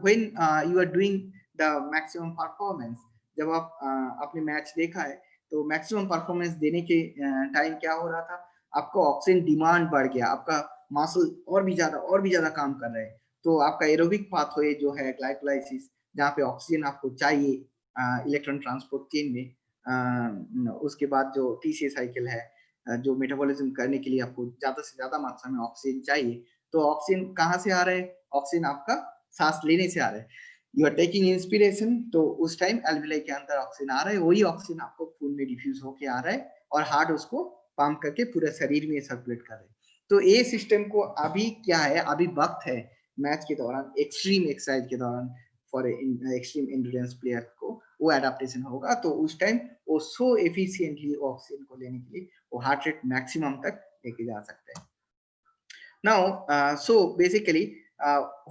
Speaker 5: when you are doing the maximum performance, जब आप आपने मैच देखा है तो मैक्सिमम परफॉर्मेंस देने के टाइम क्या हो रहा था, आपका ऑक्सीजन डिमांड बढ़ गया, आपका मसल और भी ज्यादा काम कर रहे हैं। तो आपका एरोबिक पाथवे जो है ग्लाइकोलाइसिस, जहाँ पे ऑक्सीजन आपको चाहिए इलेक्ट्रॉन ट्रांसपोर्ट चेन में, उसके बाद जो टीसीए साइकिल है, जो मेटाबॉलिज्म करने के लिए आपको ज्यादा से ज्यादा मात्रा में ऑक्सीजन चाहिए। तो ऑक्सीजन कहाँ से आ रहा है, ऑक्सीजन आपका सांस लेने से आ रहा है। यू आर टेकिंग इंस्पिरेशन, तो उस टाइम एल्विलाई के अंदर ऑक्सीजन आ रहा है, वही ऑक्सीजन आपको खून में डिफ्यूज होके आ रहा है और हार्ट उसको पंप करके पूरे शरीर में सर्कुलेट कर रहे हैं। तो ये सिस्टम को अभी क्या है, अभी वक्त है मैच के दौरान, एक्सट्रीम एक्सरसाइज के दौरान फॉर एक्सट्रीम एंड्योरेंस प्लेयर को वो एडाप्टेशन होगा, तो उस टाइम वो सो एफिशिएंटली ऑक्सीजन को लेने के लिए वो हार्ट रेट मैक्सिमम तक लेके जा सकते हैं। Now so basically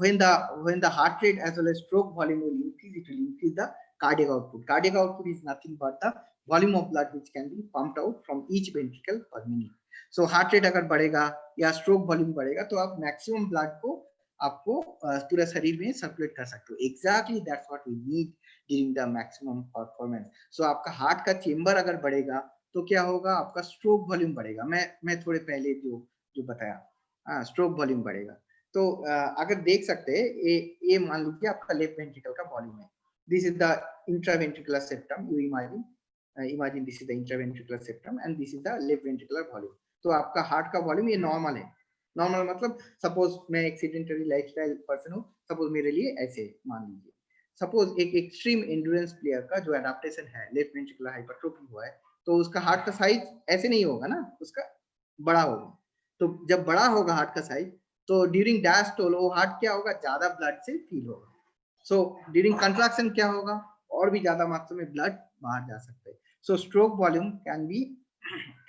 Speaker 5: when the heart rate as well as stroke volume will increase, it will increase the cardiac output. Cardiac output is nothing but the volume of blood which can be pumped out from each ventricle per minute. So heart rate अगर बढ़ेगा या stroke volume बढ़ेगा तो आप maximum blood को आपको पूरे शरीर में सर्कुलेट कर सकते हो। Exactly that's what we need during the maximum performance. So आपका हार्ट का चेम्बर अगर बढ़ेगा तो क्या होगा, आपका स्ट्रोक वॉल्यूम बढ़ेगा। मैं थोड़े पहले जो बताया, स्ट्रोक वॉल्यूम बढ़ेगा। तो अगर देख सकते हैं ये मान लीजिए आपका लेफ्ट वेंट्रिकल का वॉल्यूम है, this is the intraventricular septum, you imagine this is the intraventricular septum and this is the left ventricular volume. तो आपका हार्ट का वॉल्यूम ये नॉर्मल है। नॉर्मल मतलब सपोज मैं एक सेडेंटरी लाइफस्टाइल पर्सन हूँ, सपोज मेरे लिए ऐसे मान लीजिए, सपोज एक एक्सट्रीम एंड्योरेंस प्लेयर का जो एडाप्टेशन है, लेफ्ट वेंट्रिकुलर हाइपरट्रोफी हुआ है, तो उसका हार्ट का साइज ऐसे नहीं होगा ना, उसका बड़ा होगा। तो जब बड़ा होगा हार्ट का साइज तो ड्यूरिंग डायस्टोल वो हार्ट क्या होगा, ज्यादा ब्लड से फील होगा। सो ड्यूरिंग कंट्रैक्शन क्या होगा, और भी ज्यादा मात्रा में ब्लड बाहर जा सकता है। So stroke volume can be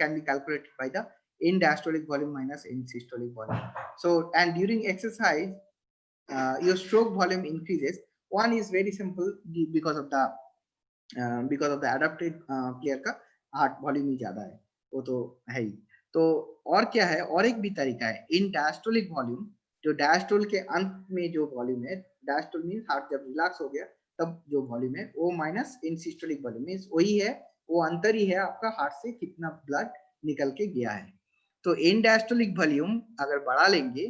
Speaker 5: calculated by the end diastolic volume minus end systolic volume. So and during exercise your stroke volume increases. One is very simple, because of the adapted player का heart volume ही ज्यादा है, वो तो है ही। तो और क्या है, और एक भी तरीका है इन डायस्टोलिक वॉल्यूम, जो डायस्टोल के अंत में जो वॉल्यूम है, डायस्टोल मीन हार्ट जब रिलैक्स हो गया तब जो वॉल्यूम है, वो माइनस इन सिस्टोलिक वॉल्यूम मीन वही है, वो अंतर ही है आपका हार्ट से कितना ब्लड निकल के गया है। तो इन डायस्टोलिक वॉल्यूम अगर बढ़ा लेंगे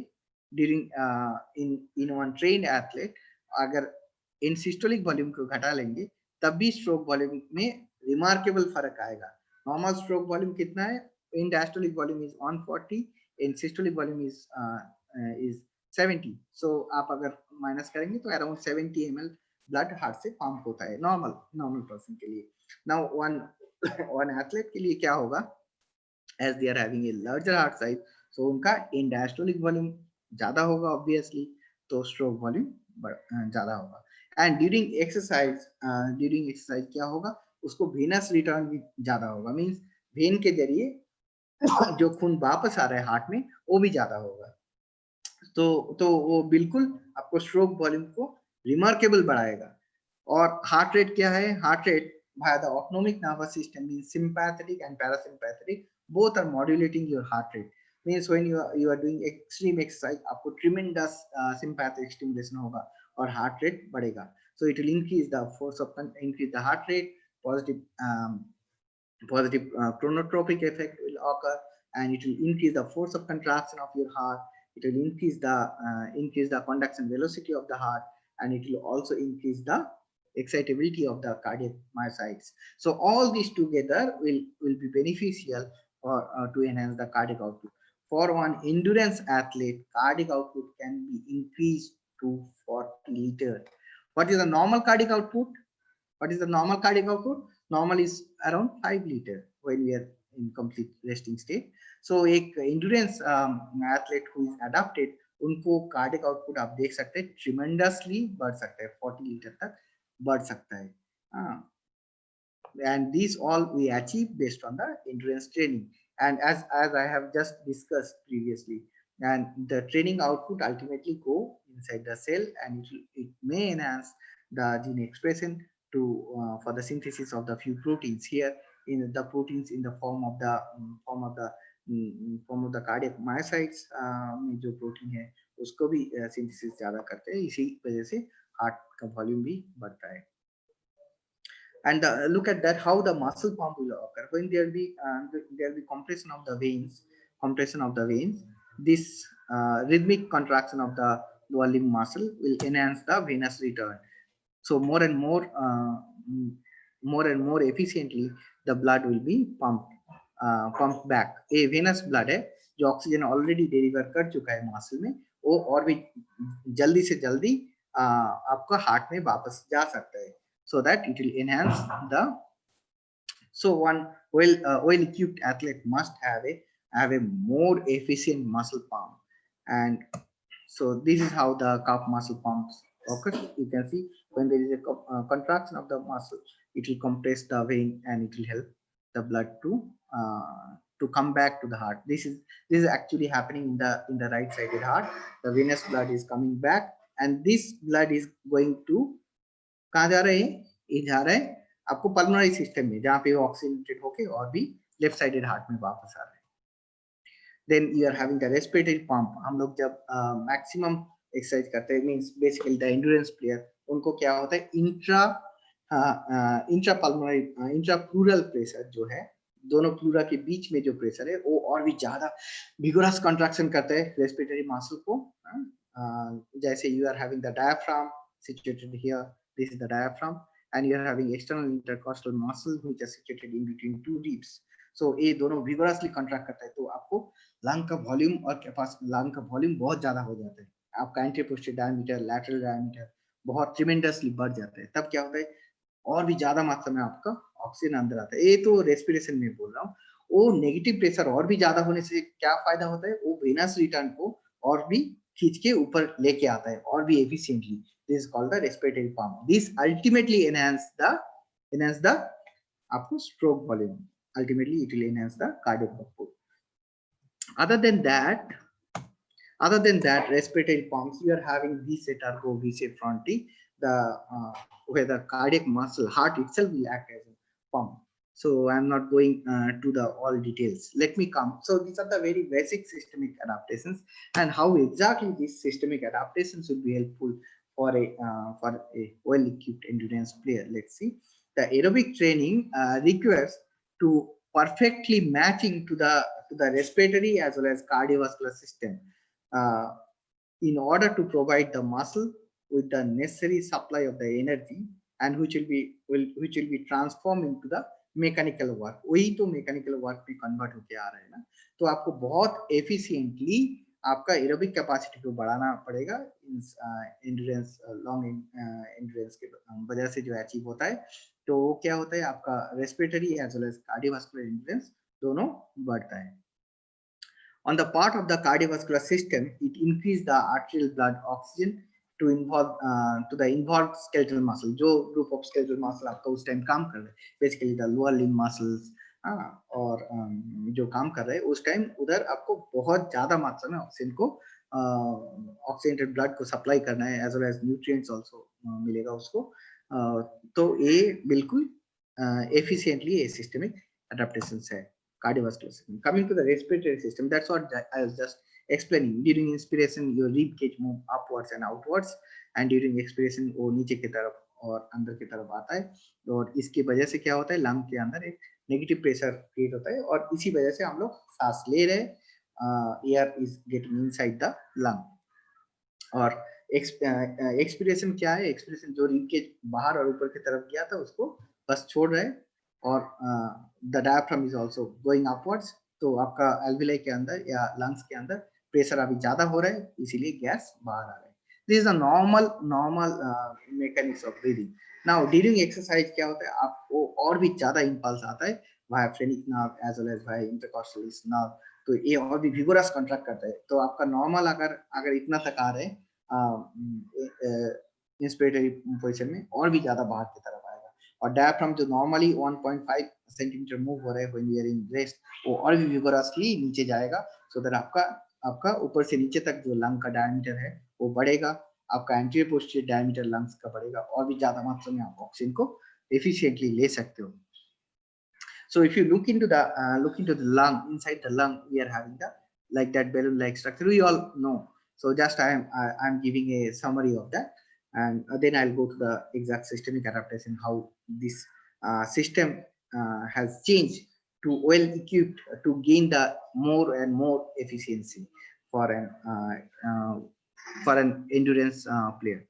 Speaker 5: during in one trained athlete, अगर इन सिस्टोलिक वॉल्यूम को घटा लेंगे तब भी स्ट्रोक वॉल्यूम में रिमार्केबल फर्क आएगा। नॉर्मल स्ट्रोक वॉल्यूम कितना है, end diastolic volume is 140, end systolic volume is 70। So आप अगर माइनस करेंगे तो अराउंड 70 ml ब्लड हार्ट से पंप होता है नॉर्मल पर्सन के लिए। नाउ वन एथलीट के लिए क्या होगा, as they are having a larger heart size, so उनका इन डायस्टोलिक वॉल्यूम ज्यादा होगा ऑब्वियसली, तो स्ट्रोक वॉल्यूम ज्यादा होगा। एंड ड्यूरिंग एक्सरसाइज क्या होगा, उसको वेनस रिटर्न भी ज्यादा होगा, मींस वेन के जरिए जो खून वापस आ रहा है हार्ट में वो भी ज्यादा होगा। तो वो बिल्कुल आपको स्ट्रोक वॉल्यूम को रिमार्केबल बढ़ाएगा। और हार्ट रेट क्या है, heart rate via the autonomic nervous system means sympathetic and parasympathetic both are modulating your heart rate, means when you are doing extreme exercise आपको tremendous sympathetic stimulation होगा और heart rate बढ़ेगा, so it will increase the force of increase the heart rate, positive chronotropic effect will occur, and it will increase the force of contraction of your heart, it will increase the conduction velocity of the heart, and it will also increase the excitability of the cardiac myocytes. So all these together will be beneficial for to enhance the cardiac output. For one endurance athlete, cardiac output can be increased to 40 liters. What is the normal cardiac output? What is the normal cardiac output? Normal is around 5 liters when we are in complete resting state. So एक endurance athlete who is adapted, उनको cardiac output आप देख सकते हैं tremendously बढ़ सकता है, 40 litre तक बढ़ सकता है. And these all we achieve based on the endurance training. And as I have just discussed previously, and the training output ultimately go inside the cell, and it may enhance the gene expression to for the synthesis of the few proteins. Here in the proteins in the form of the cardiac myocytes में जो protein है उसको भी synthesis ज्यादा करते हैं, इसी वजह से हार्ट का वॉल्यूम भी बढ़ता है. And look at that, how the muscle pump will occur when there will be compression of the veins. This rhythmic contraction of the lower limb muscle will enhance the venous return. So more and more efficiently the blood will be pumped back. A venous blood है जो oxygen already deliver कर चुका है muscle में, वो और भी जल्दी से जल्दी आपका हार्ट में वापस जा सकता है, so that it will enhance the. So one well-equipped athlete must have a more efficient muscle pump, and so this is how the calf muscle pumps occur. You can see when there is a contraction of the muscle, it will compress the vein and it will help the blood to come back to the heart. This is actually happening in the right-sided heart. The venous blood is coming back, and this blood is going to कहाँ जा रहे हैं, ये जा रहे हैं आपको pulmonary system में, जहाँ पे वो ऑक्सीजनेटेड होके और भी लेफ्ट साइडेड हार्ट में वापस आ रहे हैं. Then you are having the respiratory pump. हम लोग जब मैक्सिमम एक्सरसाइज करते हैं, means basically the endurance player, उनको क्या होता है, intra pulmonary intra pleural pressure जो है, दोनों प्लूरा के बीच में जो प्रेशर है वो और भी ज्यादा विगोरस कंट्रैक्शन करता है रेस्पिरेटरी मसल को. जैसे you are having the diaphragm situated here, this is the diaphragm, and you are having external intercostal muscle which are situated in between two ribs. So ये दोनों vigorously contract करता है, तो आपको लंग का volume और लंग का volume बहुत ज्यादा हो जाता है, आपका anterior posterior diameter, lateral diameter बहुत ट्रिमेंडसली बढ़ जाता है. तब क्या होता है, और भी ज्यादा मात्रा में आपका ऑक्सीजन अंदर आता है. ये तो रेस्पिरेशन में बोल रहा हूँ. वो नेगेटिव प्रेशर और भी ज्यादा होने से क्या फायदा होता है, वो वेनस रिटर्न को और भी खींच के ऊपर लेके आता है और भी efficiently. This is called the respiratory pump. This ultimately enhance the आपको stroke volume. Ultimately, it will enhance the cardiac output. Other than that, respiratory pumps, you are having V-set ergo, V-set fronti, where the cardiac muscle, heart itself will act as a pump. So I'm not going to the all details. Let me come. So these are the very basic systemic adaptations, and how exactly these systemic adaptations would be helpful for a well-equipped endurance player. Let's see. The aerobic training requires to perfectly matching to the respiratory as well as cardiovascular system in order to provide the muscle with the necessary supply of the energy, and which will be transformed into the mechanical work. वही तो mechanical work में convert होके आ रहा है ना. तो आपको बहुत एफिशिएंटली आपका एरोबिक कैपेसिटी को बढ़ाना पड़ेगा एंड्योरेंस लॉन्ग एंड्योरेंस के वजह से जो अचीव होता है. तो वो क्या होता है, आपका respiratory as well as cardiovascular endurance दोनों बढ़ता है. On the part of the cardiovascular system, it increases the arterial blood oxygen to involve to the involved skeletal muscle. जो group of skeletal muscle आपका उस टाइम काम कर रहे हैं, basically the lower limb muscles और जो काम कर रहे हैं उस टाइम उधर आपको बहुत ज्यादा मात्रा में ऑक्सीजन को ऑक्सीजनेटेड ब्लड को सप्लाई करना है, as well as nutrients also मिलेगा उसको. तो ये बिल्कुल एफिशिएंटली ये सिस्टमिक एडाप्टेशंस है. Cardiovascular system. Coming to the respiratory system, that's what I was just explaining. During inspiration, your rib cage move upwards and outwards, and during expiration वो नीचे की तरफ और अंदर की तरफ आता है. और इसकी वजह से क्या होता है, लंग के अंदर एक नेगेटिव प्रेशर क्रिएट होता है, और इसी वजह से हम लोग सांस ले रहे हैं. Air is getting inside the lung. और एक्सपिरेशन क्या है, एक्सपिरेशन जो रिब केज बाहर और ऊपर की तरफ गया था उसको बस छोड़ रहे हैं. और the diaphragm is also going upwards. तो आपका एल्विलाई के अंदर या लंग्स के अंदर प्रेशर अभी ज्यादा हो रहा है, इसीलिए गैस बाहर आ रहा है. This is a normal mechanics of breathing. Now during exercise क्या होता है, आपको और भी ज्यादा इंपल्स आता है via phrenic nerve as well as via intercostalis nerve. तो ये और भी विगोरस कॉन्ट्रैक्ट करता है. तो आपका नॉर्मल अगर इतना तक आ रहे हैं इंस्पिरेटरी पोजीशन में, और भी ज्यादा बाहर की तरफ आएगा. और डायफ्राम जो नॉर्मली 1.5 सेंटीमीटर मूव हो रहा है when we are in rest, वो और भी विगोरसली नीचे जाएगा. सो दैट आपका ऊपर से नीचे तक जो लंग का डायमीटर है वो बढ़ेगा. आपका एंटीरियर पोस्टीरियर डायमीटर लंग्स का बढ़ेगा, और भी ज्यादा मात्रा में आप ऑक्सीजन को एफिशिएंटली ले सकते हो. So if you look into the lung, inside the lung we are having the like that balloon like structure, we all know. So just I'm giving a summary of that, and then I'll go to the exact systemic adaptation, how this system has changed to well equipped to gain the more and more efficiency for an endurance player.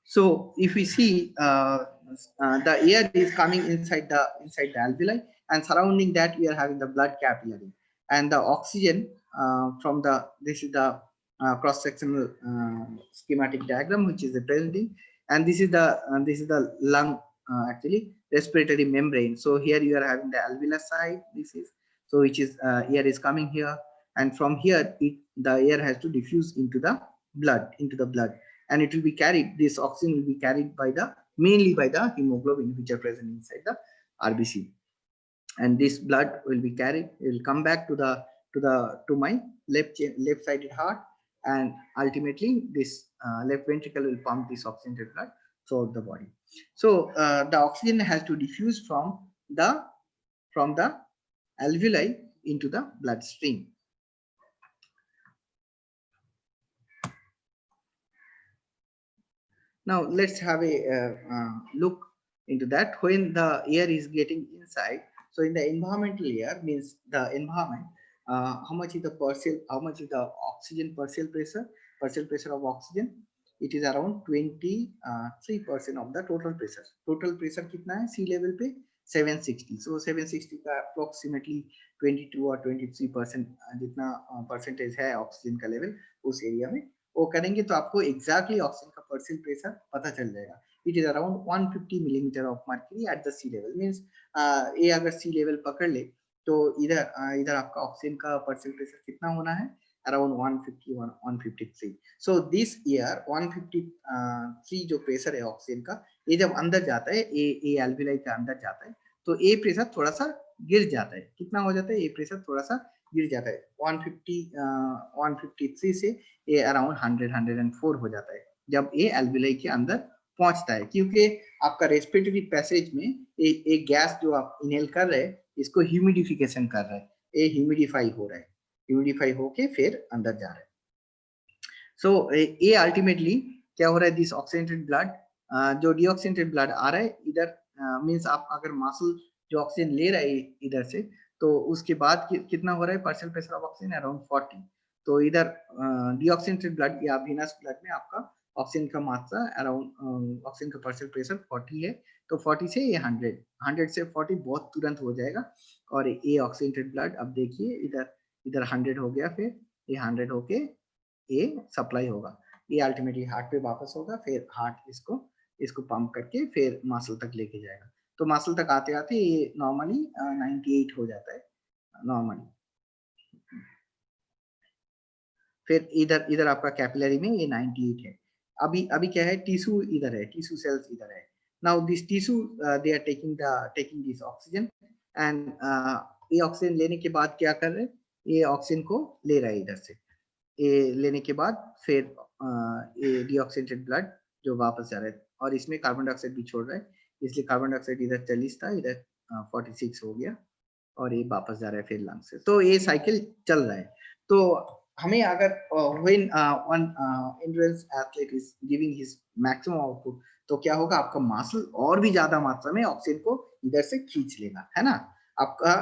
Speaker 5: So if we see the air is coming inside the alveoli, and surrounding that we are having the blood capillary, and the oxygen from this is the cross sectional schematic diagram which is representing, and this is the lung actually respiratory membrane. So here you are having the alveolar side, this is so which is air is coming here, and from here the air has to diffuse into the blood, and it will be carried, this oxygen will be carried mainly by the hemoglobin which are present inside the RBC, and this blood will be carried, it will come back to my left sided heart, and ultimately this left ventricle will pump this oxygenated blood throughout the body. So the oxygen has to diffuse from the alveoli into the bloodstream. Now let's have a look into that. When the air is getting inside, so in the environmental air means the environment, how much is the oxygen partial pressure of oxygen? It is around 23% of the total pressure. Total pressure कितना है sea level पे 760. So 760 का approximately 22 or 23% जितना percentage है oxygen का level उस area में, वो करेंगे तो आपको एग्जैक्टली ऑक्सीजन का पर्शियल प्रेशर पता चल जाएगा. It is around 150 millimetre of mercury at the sea level. Means ये अगर सी लेवल पकड़ ले तो इधर आपका ऑक्सीजन का पर्शियल प्रेशर कितना होना है, अराउंड 153. सो दिस ईयर 153 जो प्रेशर है ऑक्सीजन का, ये जब अंदर जाता है, ये एल्विलाई के अंदर जाता है, तो ये प्रेशर थोड़ा सा गिर जाता है. कितना हो जाता है, ये प्रेशर थोड़ा सा गिर जाता है. 153 से ये अराउंड 104 हो जाता है जब ये एल्विलाई के अंदर पहुंचता है, क्योंकि आपका रेस्पिरेटरी पैसेज में एक गैस जो आप इनहेल कर रहे हैं इसको ह्यूमिडिफिकेशन कर रहा है, ये ह्यूमिडिफाई हो रहा है, ह्यूमिडिफाई होके फिर अंदर जा रहा है। सो ये अल्टीमेटली क्या हो रहा है, दिस ऑक्सीजनेटेड ब्लड, जो डीऑक्सीजनेटेड ब्लड आ रहा है इधर, मींस आप अगर मसल जो ऑक्सीजन ले रहा है इधर से, तो उसके बाद कितना हो रहा है partial pressure of oxygen around 40। तो इधर डीऑक्सीजनेटेड ब्लड या वीनस ब्लड में आपका ऑक्सीजन का मात्रा अराउंड, ऑक्सीजन का पार्शियल प्रेशर 40 है, तो 40 से ये 100 से 40 बहुत तुरंत हो जाएगा। और ये ऑक्सीजनेटेड ब्लड अब देखिए इधर 100 हो गया, फिर ये 100 होके ये सप्लाई होगा, ये अल्टीमेटली हार्ट पे वापस होगा, फिर हार्ट इसको पंप करके फिर मसल तक लेके जाएगा। तो मसल तक आते आते ये नॉर्मली 98 हो जाता है नॉर्मली। फिर इधर आपका कैपिलरी में ये 98 है। अभी क्या है, टिश्यू इधर है, टिश्यू सेल्स इधर है। Now this tissue they are taking this oxygen and ये ऑक्सीजन लेने के बाद क्या कर रहे हैं, ये ऑक्सीजन को ले रहा है इधर से, ये लेने के बाद फिर ये डीऑक्सीजनेटेड ब्लड जो वापस जा रहा है, और इसमें कार्बन डाइऑक्साइड भी छोड़ रहा है, इसलिए कार्बन डाइऑक्साइड इधर 40 था, इधर 46 हो गया, और ये वापस जा रहा है फिर लंग से। तो ये साइकिल चल रहा है। तो हमें अगर when one endurance athlete is giving his maximum output, तो क्या होगा, आपका मसल और भी ज्यादा मात्रा में ऑक्सीजन को इधर से खींच लेगा, है ना। आपका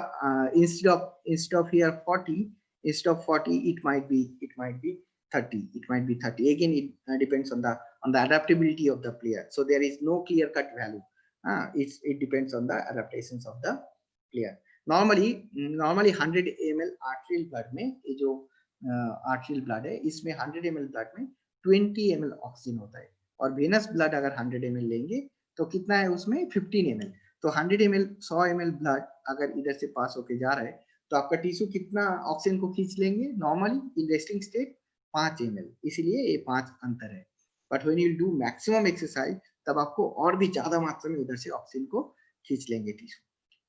Speaker 5: instead of here 40, instead of 40 it might be 30, it might be 30. Again, it depends on the adaptability of the player, so there is no clear cut value. It depends on the adaptations of the player. Normally 100 ml arterial blood में, ये जो arterial blood है इसमें 100 ml blood में 20 ml oxygen होता है, और venous blood अगर 100 ml लेंगे तो कितना है उसमें 15 ml। तो 100 ml 100 ml ब्लड अगर इधर से पास होके जा रहा है तो आपका टिश्यू कितना ऑक्सीजन को खींच लेंगे, normally in resting state 5 ml, इसलिए ये 5 अंतर है। But when you do maximum exercise तब आपको और भी ज्यादा मात्रा में उधर से ऑक्सीजन को खींच लेंगे टिश्यू,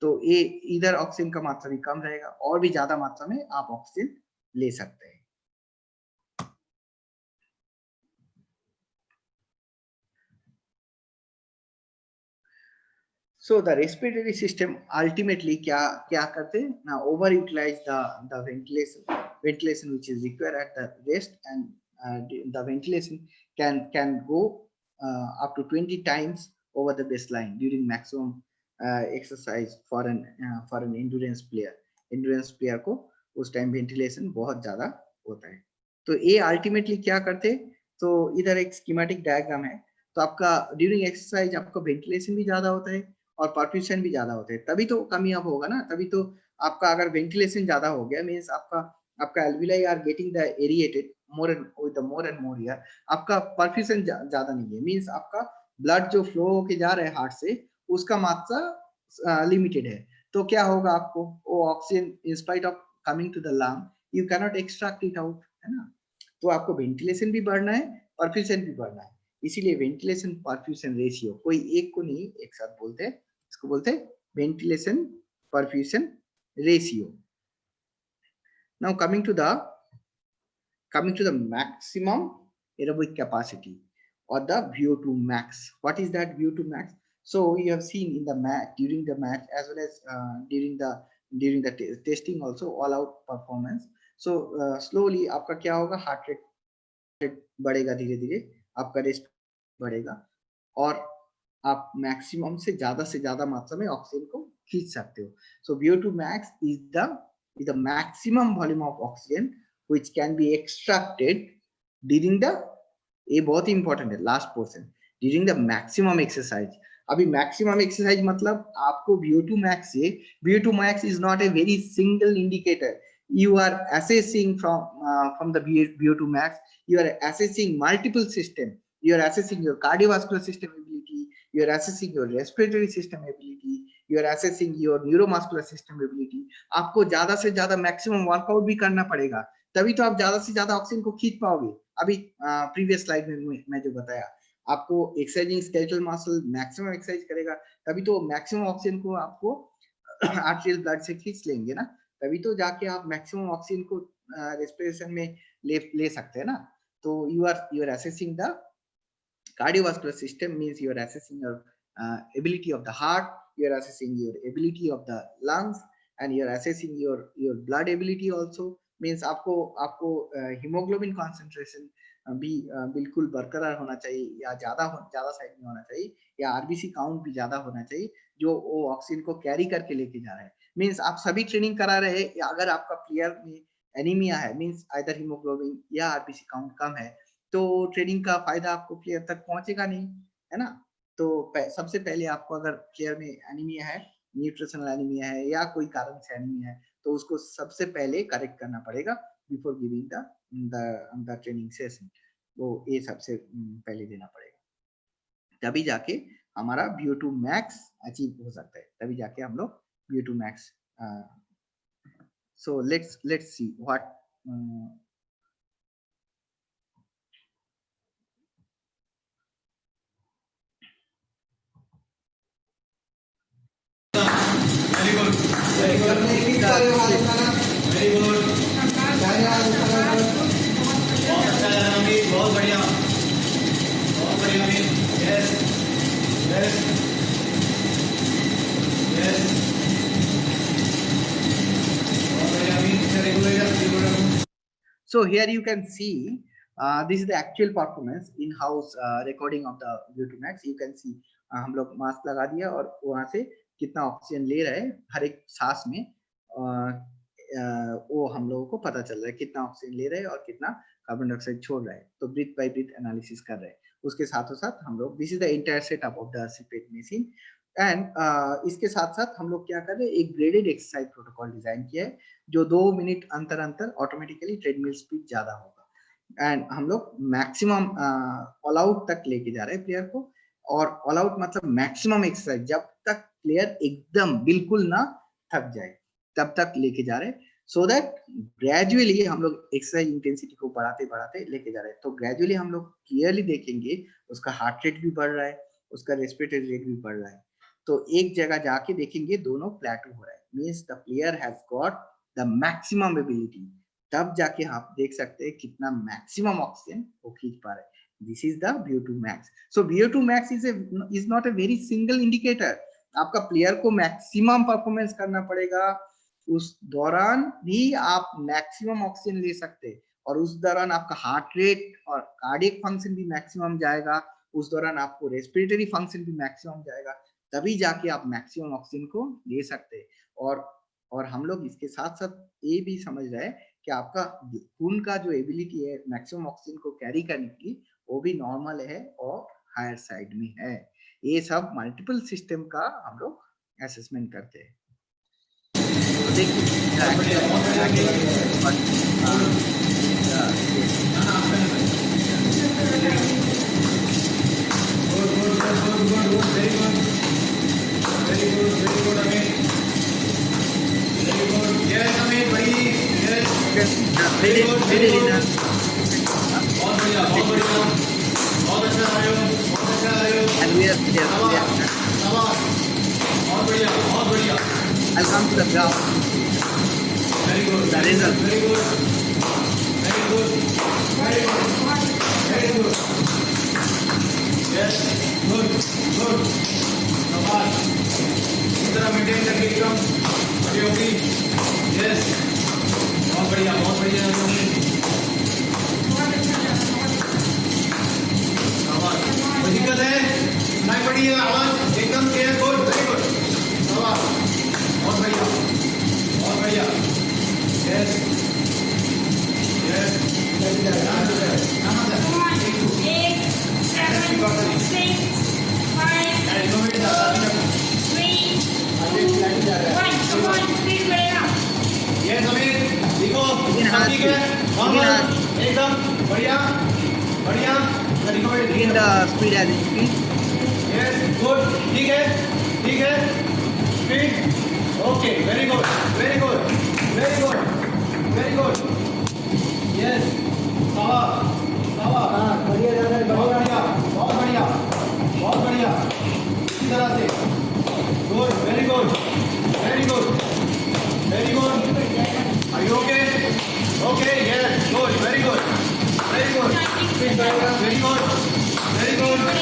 Speaker 5: तो ये इधर ऑक्सीजन का मात्रा भी कम रहेगा, और भी ज्यादा मात्रा में आप ऑक्सीजन ले सकते हैं। So the respiratory system ultimately क्या करते हैं ना, over utilize the ventilation which is required at the rest, and the ventilation can go up to 20 times over the baseline during maximum exercise for an endurance player को उस time ventilation बहुत ज्यादा होता है। तो ये अल्टीमेटली क्या करते हैं, तो इधर एक स्कीमेटिक डायग्राम है, तो आपका ड्यूरिंग एक्सरसाइज आपका वेंटिलेशन भी ज्यादा होता है और परफ्यूजन भी ज्यादा होता है, तभी तो कमी अब होगा ना, तभी तो आपका अगर वेंटिलेशन ज्यादा हो गया मींस आपका alveoli are getting the aerated more and more air, आपका परफ्यूजन ज्यादा नहीं है, मींस आपका ब्लड जो फ्लो होके जा रहा है हार्ट से उसका मात्रा लिमिटेड है। तो क्या होगा, आपको वो oxygen in spite of coming to the lung you can not extract it out, है ना। तो आपको वेंटिलेशन भी बढ़ना है, परफ्यूजन भी बढ़ना है, इसीलिए वेंटिलेशन परफ्यूजन रेशियो कोई एक को नहीं एक साथ बोलते हैं, इसको बोलते हैं ventilation perfusion ratio. Now coming to the maximum aerobic capacity or the VO2 max. What is that VO2 max? So you have seen in the match, during the match as well as during the testing also, all out performance. So slowly आपका क्या होगा, heart rate बढ़ेगा, धीरे धीरे आपका rest बढ़ेगा, और आप मैक्सिमम से ज्यादा मात्रा में ऑक्सीजन को खींच सकते हो। So VO2 max is the maximum volume of oxygen which can be extracted during the, ये बहुत ही इंपॉर्टेंट है last portion, during the maximum exercise. अभी मैक्सिमम एक्सरसाइज मतलब आपको VO2 max से, VO2 max is not a very single indicator, you are assessing from the VO2 max, you are assessing multiple system, you are assessing your cardiovascular system ability, you are assessing your respiratory system ability, you are assessing your neuromuscular system ability। आपको ज्यादा से ज्यादा maximum workout भी करना पड़ेगा, तभी तो आप ज्यादा से ज्यादा ऑक्सीजन को खींच पाओगे। अभी प्रीवियस स्लाइड में मैं जो बताया, आपको exercising skeletal muscle maximum exercise करेगा, तभी तो मैक्सिमम ऑक्सीजन को आपको आर्टेरियल ब्लड से खींच लेंगे ना, तभी तो जाके आप मैक्सिमम ऑक्सीजन को रेस्पिरेशन में ले सकते हैं ना। तो you are assessing the Cardiovascular system means you are assessing your ability of the heart, you are assessing your ability of the lungs, and you are assessing your blood ability also. Means आपको hemoglobin concentration भी बिल्कुल बरकरार होना चाहिए, या ज्यादा side में होना चाहिए, या आरबीसी काउंट भी ज्यादा होना चाहिए जो वो ऑक्सीजन को कैरी करके लेके जा रहा है। मींस आप सभी ट्रेनिंग करा रहे हैं, अगर आपका प्लेयर में एनीमिया है, मींस आइदर हीमोग्लोबिन या आरबीसी काउंट कम है, तो ट्रेनिंग का फायदा आपको प्लेयर तक पहुंचेगा नहीं, है ना। तो सबसे पहले आपको अगर प्लेयर में एनीमिया है, न्यूट्रिशनल एनीमिया है या कोई कारण से एनीमिया है, तो उसको सबसे पहले करेक्ट करना पड़ेगा before giving the training session. वो ये सबसे पहले देना पड़ेगा, तभी जाके हमारा VO2 मैक्स अचीव हो सकता है, तभी जाके हम लोग VO2 max. So let's see what
Speaker 4: Very good. बहुत बढ़िया, बहुत बढ़िया। Yes, yes, yes. बहुत बढ़िया।
Speaker 5: So here you can see this is the actual performance in-house recording of the VO2 max. You can see हम लोग मास्क लगा दिया और वहां से कितना ऑक्सीजन ले रहा है हर एक सांस में, वो हम लोगों को पता चल रहा है कितना ऑक्सीजन ले रहा है और कितना कार्बन डाइऑक्साइड छोड़ रहा है। तो ब्रीथ बाय ब्रीथ एनालिसिस कर रहे हैं। उसके साथों साथ हम लोग, this is the entire setup of the CIPET machine, and इसके साथ साथ हम लोग क्या कर रहे हैं, एक ग्रेडेड एक्सरसाइज प्रोटोकॉल डिजाइन किया है जो 2 मिनट अंतर ऑटोमेटिकली ट्रेडमिल स्पीड ज्यादा होगा, एंड हम लोग मैक्सिमम ऑल आउट तक लेके जा रहे हैं प्लेयर को। और ऑल आउट मतलब मैक्सिमम एक्सरसाइज, जब तक प्लेयर एकदम बिल्कुल ना थक जाए तब तक लेके जा रहे हैं, सो दैट ग्रेजुअली हम लोग एक्सरसाइज इंटेंसिटी को बढ़ाते लेके जा रहे हैं। तो ग्रेजुअली हम लोग क्लियरली देखेंगे उसका हार्ट रेट भी बढ़ रहा है, उसका रेस्पिरेटरी रेट भी बढ़ रहा है। तो एक जगह जाके देखेंगे दोनों प्लेटो हो रहा है, means the player has got the maximum ability, तब जाके आप देख सकते हैं कितना मैक्सिमम ऑक्सीजन वो खींच पा रहे हैं। This is the VO2 max. So VO2 max is not a very single indicator. आपका प्लेयर को मैक्सिमम परफॉर्मेंस करना पड़ेगा, उस दौरान भी आप मैक्सिमम ऑक्सीजन ले सकते हैं, और उस दौरान आपका हार्ट रेट और कार्डियक फंक्शन भी मैक्सिमम जाएगा, उस दौरान आपको रेस्पिरेटरी फंक्शन भी मैक्सिमम जाएगा, तभी जाके आप मैक्सिमम ऑक्सीजन को ले सकते हैं। और हम लोग इसके साथ साथ ये भी समझ रहे हैं कि आपका खून का जो एबिलिटी है मैक्सिमम ऑक्सीजन को कैरी करने की, वो भी नॉर्मल है और हायर साइड में है। ये सब मल्टीपल सिस्टम का हम लोग असेसमेंट करते हैं। तो देखिए I'll come to the graph.
Speaker 4: Very good.
Speaker 5: The result.
Speaker 4: Very good. Very good. Very good. Very good. Yes. Good. Good. Shabash. इस तरह maintain करके एकदम अभी होगी. Yes. बहुत बढ़िया. बहुत बढ़िया. शाबाश. कोई दिक्कत है? नहीं पड़ी है आवाज एकदम clear. Good. Very good. शाबाश. बहुत बढ़िया. बहुत बढ़िया. Yes. Yes. 8, 7, 6, 5, 3, 2, 1. Come on, please play now. Yes, अमीर. देखो. ठीक है. एकदम बढ़िया. बढ़िया.
Speaker 5: Begin the speed as increase.
Speaker 4: Yes. Good. ठीक है. ठीक है. Speed. Okay. Very good. Very good. Very good. Very good. Yes. शाबाश. शाबाश. बढ़िया जा रहा है. बहुत बढ़िया. बहुत बढ़िया. बहुत बढ़िया. इसी तरह से. Good. Very good. Very good. Very good. Are you okay? Okay. Yes. Good. Very good. Very good. Very good. Very good.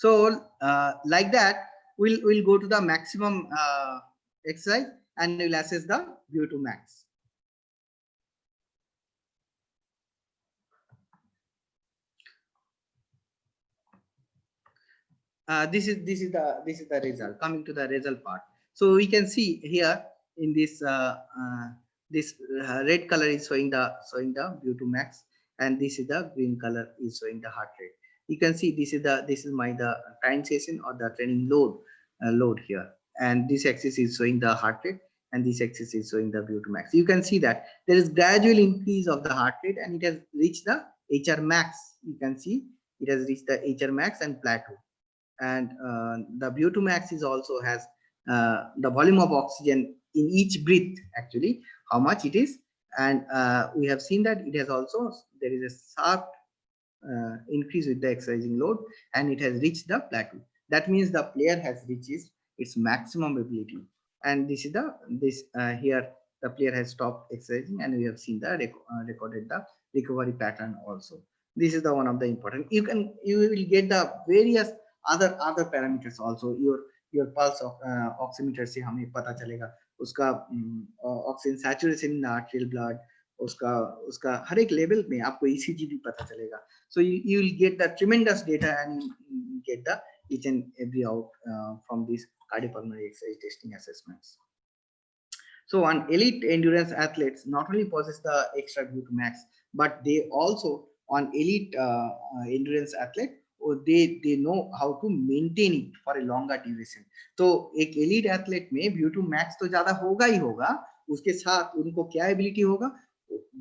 Speaker 5: So like that, we'll go to the maximum exercise and we'll assess the VO2 max. This is the result. Coming to the result part, so we can see here in this red color is showing the VO2 max, and this is the green color is showing the heart rate. You can see this is the time session or the training load here, and this axis is showing the heart rate, and this axis is showing the VO2 max. You can see that there is gradual increase of the heart rate, and it has reached the HR max. You can see it has reached the HR max and plateau. And the VO2 max is also has the volume of oxygen in each breath, actually how much it is, and we have seen that it has also, there is a sharp increase with the exercising load, and it has reached the plateau. That means the player has reached its maximum ability, and this is here the player has stopped exercising, and we have seen the recorded the recovery pattern also. This is the one of the important. You will get the various other parameters also. Your pulse oximeter से हमें पता चलेगा उसका oxygen saturation इन arterial blood, उसका हर एक level में आपको ECG भी पता चलेगा. So you will get the tremendous data, and you get the each and every out from these cardiopulmonary exercise testing assessments. So on elite endurance athletes not only possess the extra VO2 max, but they also on elite endurance athlete they know how to maintain it for a longer duration. तो एक elite athlete में VO2 max तो ज्यादा होगा ही होगा, उसके साथ उनको क्या ability होगा,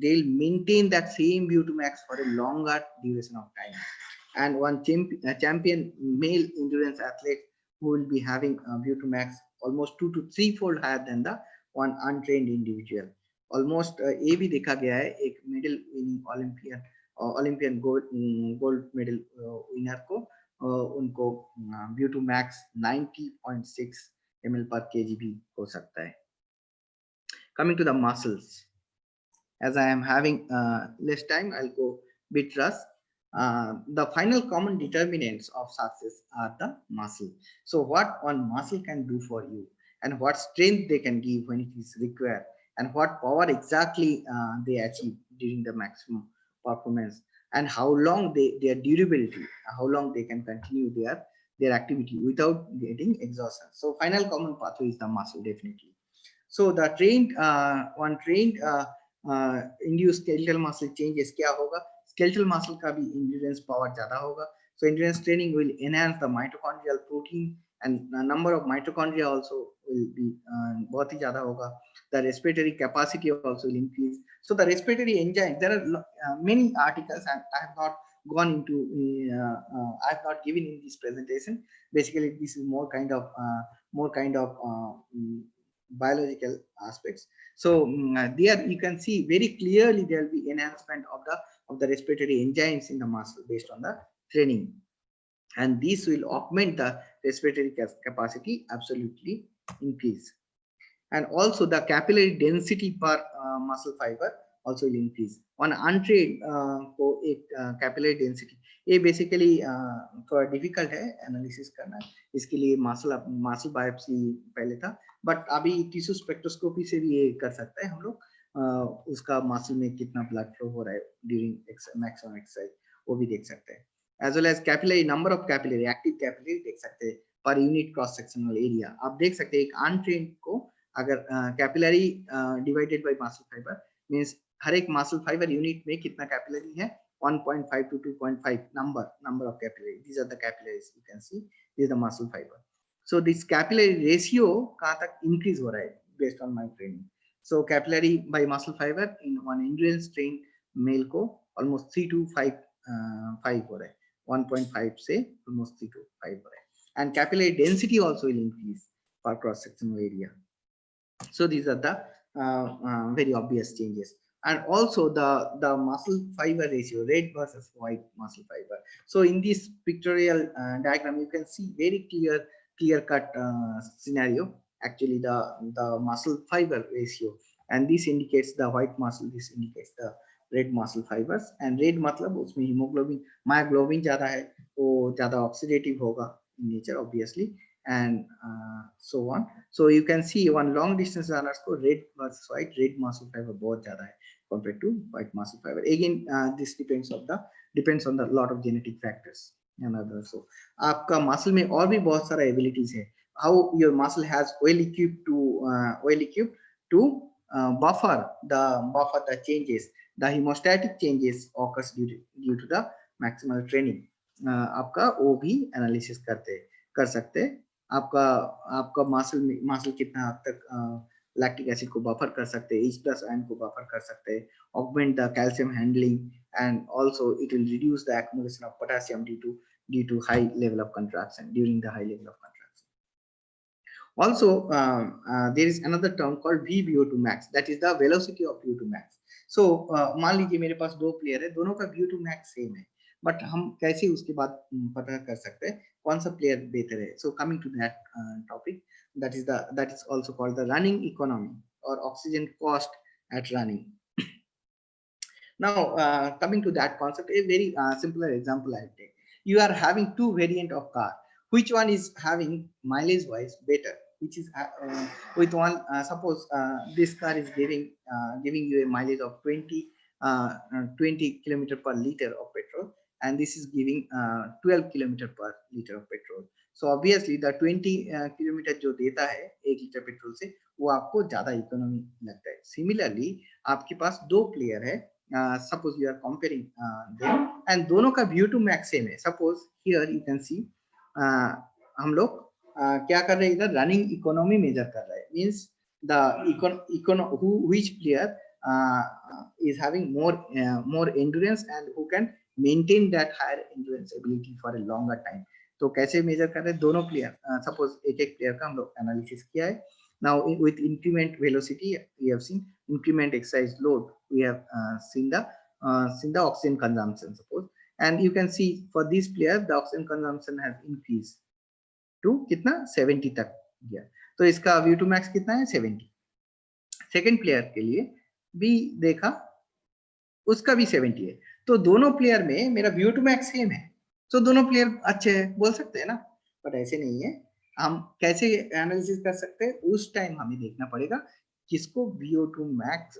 Speaker 5: they'll maintain that same VO2 max for a longer duration of time. And one champion male endurance athlete who will be having VO2 max almost 2 to 3 fold higher than the one untrained individual. Almost ये भी देखा गया है एक medal winning Olympian gold medal winner को उनको VO2 max 90.6 ml per kg भी हो सकता है. Coming to the muscles, as I am having less time, I'll go bit rush. The final common determinants of success are the muscle. So what one muscle can do for you, and what strength they can give when it is required, and what power exactly they achieve during the maximum performance, and how long their durability, how long they can continue their activity without getting exhaustion. So final common pathway is the muscle, definitely. So the trained induced skeletal muscle changes क्या होगा, skeletal muscle का भी endurance power ज़्यादा होगा. So endurance training will enhance the mitochondrial protein, and the number of mitochondria also will be बहुत ही ज़्यादा होगा. The respiratory capacity also will increase. So the respiratory enzymes, there are many articles, and I have not gone into I have not given in this presentation. Basically this is more kind of biological aspects. So there you can see very clearly there will be enhancement of the respiratory enzymes in the muscle based on the training, and this will augment the respiratory capacity, absolutely increase. And also the capillary density per muscle fiber also will increase. On untrained capillary density, ये basically थोड़ा difficult है analysis करना, इसके लिए muscle biopsy पहले था, but अभी tissue spectroscopy से भी ये कर सकते हैं हम लोग, उसका muscle में कितना blood flow हो रहा है during maximum exercise वो भी देख सकते हैं. As well as capillary number of capillary active capillary देख सकते हैं per unit cross sectional area. आप देख सकते हैं एक untrained को अगर capillary divided by muscle fiber means हर एक muscle fiber unit में कितना capillary है, 1.5 to 2.5 number of capillary. These are the capillaries, you can see. This is the muscle fiber. So this capillary ratio कहाँ तक increase हो रहा है based on my training. So capillary by muscle fiber in one endurance trained male को almost 3 to 5 हो रहा है, 1.5 से almost 3 to 5 हो रहा है. And capillary density also will increase per cross sectional area. So these are the very obvious changes. And also the muscle fiber ratio, red versus white muscle fiber. So in this pictorial diagram, you can see very clear cut scenario. Actually, the muscle fiber ratio, and this indicates the white muscle, this indicates the red muscle fibres and red मतलब उसमें haemoglobin myoglobin ज्यादा है, वो ज्यादा oxidative होगा in nature obviously, and so on. So you can see on long distance runners को red versus white, red muscle fiber बहुत ज्यादा है compared to white muscle fiber. Again this depends on the lot of genetic factors and others. So आपका muscle में और भी बहुत सारा abilities है. How your muscle has well equipped to buffer the changes, the hemostatic changes occurs due to the maximal training. आपका वो भी एनालिसिस कर सकते हैं. आपका मसल कितना हद तक लैक्टिक एसिड को बफर कर सकते हैं, H+ आयन को बफर कर सकते हैं, augment the calcium handling, and also it will reduce the accumulation of potassium due to high level of contraction during the high level of contraction. Also there is another term called VO2 max, that is the velocity of VO2 max. So मान लीजिए मेरे पास दो player है, दोनों का VO2 max same है, but हम कैसे उसके बाद पता कर सकते हैं कौन सा प्लेयर बेहतर है. So coming to that topic, that is also called the running economy or oxygen cost at running. Now coming to that concept, a very simpler example I take. You are having two variant of car, which one is having mileage wise better, which is with one suppose this car is giving you a mileage of 20 kilometer per liter of petrol, and this is giving 12 kilometer per liter of petrol. So obviously the 20 kilometre जो देता है 1 litre petrol से, वो आपको ज्यादा economy लगता है. Similarly आपके पास दो प्लेयर है, suppose you are comparing them, and दोनों का VO2 max सेम है. Suppose here you can see हम लोग क्या कर रहे हैं, इधर रनिंग इकोनॉमी मेजर कर रहे हैं, means the which player is having more endurance and who can maintain that higher endurance ability for a longer time. तो कैसे मेजर कर रहे हैं दोनों प्लेयर, सपोज एक प्लेयर का हम लोग एनालिसिस किया है. Now with increment velocity we have seen, increment exercise load we have seen the oxygen consumption suppose, and you can see for this player the oxygen consumption has increased to कितना 70 तक गया. तो इसका VO2 max कितना है 70. Second player के लिए भी देखा, उसका भी 70 है. तो दोनों प्लेयर में मेरा VO2 max सेम है, तो दोनों प्लेयर अच्छे हैं बोल सकते हैं ना, बट ऐसे नहीं है. हम कैसे एनालिसिस कर सकते हैं, उस टाइम हमें देखना पड़ेगा किसको VO2 max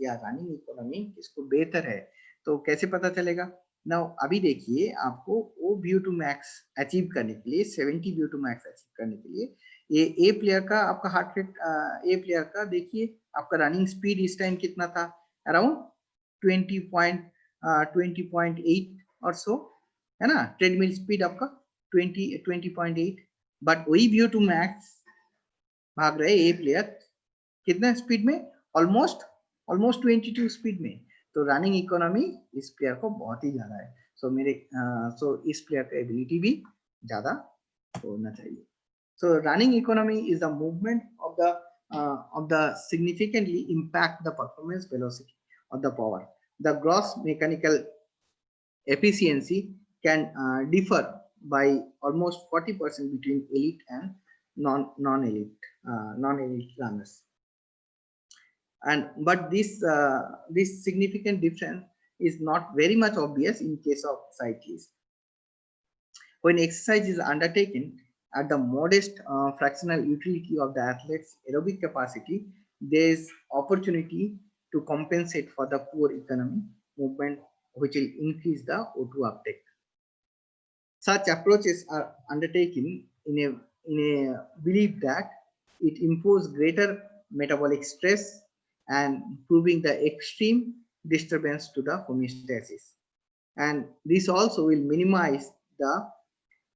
Speaker 5: या रनिंग इकोनॉमी किसको बेहतर है. तो कैसे पता चलेगा. नाउ अभी देखिए आपको वो VO2 max अचीव करने के लिए 70 VO2 max अचीव करने के लिए ये ए प्लेयर का आपका हार्ट रेट, ए प्लेयर का देखिए आपका रनिंग स्पीड इस टाइम कितना था, अराउंड 20.8 और सो है ना. ट्रेडमिल स्पीड आपका 20.8, बट वही VO2 max भाग रहे ए प्लेयर कितना स्पीड में, ऑलमोस्ट 22 स्पीड में. तो रनिंग इकोनॉमी इस प्लेयर को बहुत ही ज्यादा है. सो इस प्लेयर का एबिलिटी भी ज्यादा होना चाहिए. So running economy is the movement of the significantly impact the performance velocity of the power. The gross mechanical efficiency can differ by almost 40% between elite and non-elite runners. But this significant difference is not very much obvious in case of cyclists. When exercise is undertaken at the modest fractional utility of the athlete's aerobic capacity, there is opportunity to compensate for the poor economy movement, which will increase the O2 uptake. Such approaches are undertaken in a belief that it imposes greater metabolic stress and proving the extreme disturbance to the homeostasis. And this also will minimize the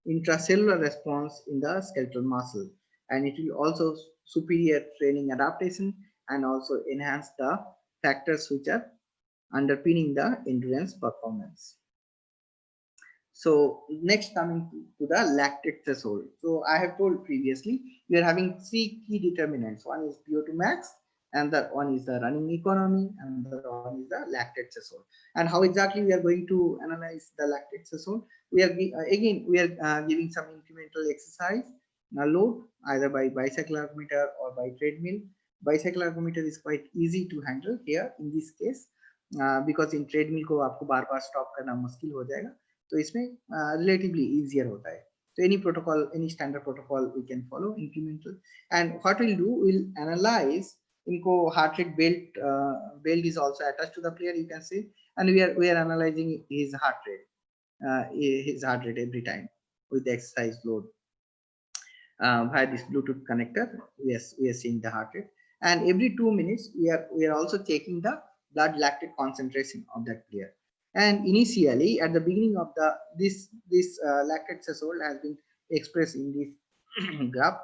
Speaker 5: intracellular response in the skeletal muscle, and it will also superior training adaptation and also enhance the factors which are underpinning the endurance performance. So next coming to the lactate threshold. So I have told previously we are having three key determinants. One is VO2 max, and the one is the running economy, and the one is the lactate threshold. And how exactly we are going to analyze the lactate threshold? We are giving some incremental exercise load either by bicycle ergometer or by treadmill. Bicycle ergometer is quite easy to handle here in this case. Because in treadmill को आपको बार बार stop करना मुश्किल हो जाएगा, तो इसमें relatively easier होता है. So any protocol, any standard protocol we can follow incremental. And what we'll do, we'll analyze इनको heart rate belt is also attached to the player, you can see, and we are analyzing his heart rate every time with the exercise load. Via this Bluetooth connector, we are seeing the heart rate, and every 2 minutes we are also checking the blood lactate concentration of that player. And initially at the beginning of this lactate threshold has been expressed in this graph.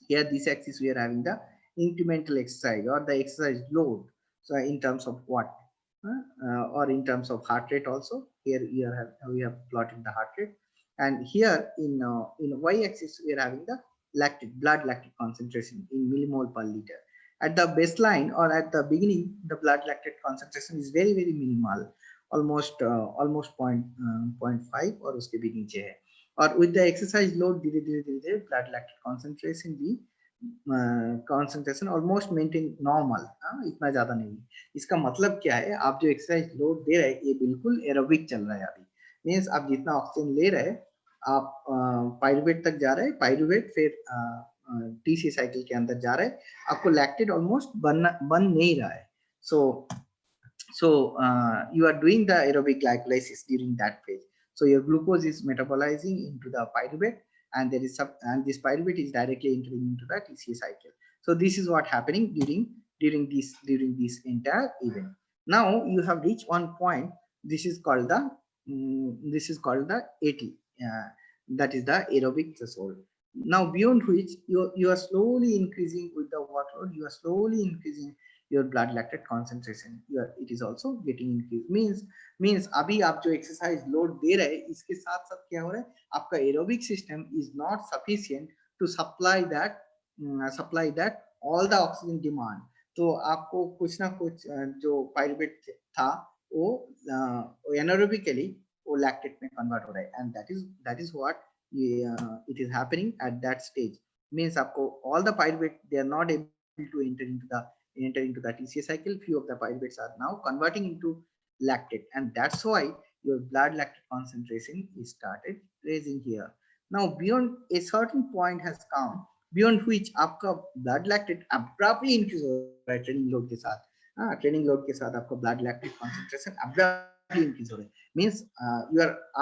Speaker 5: Here this axis we are having the incremental exercise or the exercise load, so in terms of what, or in terms of heart rate also. Here we have plotted the heart rate, and here in y-axis we are having the blood lactate concentration in millimole per liter. At the baseline or at the beginning, the blood lactate concentration is very minimal, almost 0.5 और उसके भी नीचे है. और with the exercise load धीरे धीरे blood lactate concentration almost maintain normal, इतना ज्यादा नहीं. इसका मतलब क्या है, आप जो एक्सरसाइज लोड दे रहे हैं ये बिल्कुल एरोबिक चल रहा है अभी. मीन्स आप जितना ऑक्सीजन ले रहे हैं, आप पायरुवेट तक जा रहे हैं, पायरुवेट फिर टीसी साइकिल के अंदर जा रहे हैं, आपको लैक्टेट ऑलमोस्ट बन नहीं रहा है. So you are doing the aerobic glycolysis during that phase. So your glucose is metabolizing into the pyruvate, and there is this pyruvate is directly entering into the TCA cycle. So this is what happening during this entire event. Now you have reached one point. This is called the AT. That is the aerobic threshold. Now beyond which you are slowly increasing with the workload. You are slowly increasing your blood lactate concentration. It is also getting increased. Means अभी आप जो exercise load दे रहे हैं, इसके साथ साथ क्या हो रहा है, आपका aerobic system is not sufficient to supply that all the oxygen demand. तो आपको कुछ ना कुछ जो pyruvate था वो anaerobically वो lactate में convert हो रहा है, and that is what it is happening at that stage. Means आपको all the pyruvate, they are not able to enter into the TCA cycle. Few of the pyruvates are now converting into lactate, and that's why your blood lactate concentration is started raising here. Now beyond a certain point has come, beyond which आपका blood lactate abruptly increase हो रहा है training load के साथ. Training load के साथ आपका blood lactate concentration abruptly increase हो रहा है. Means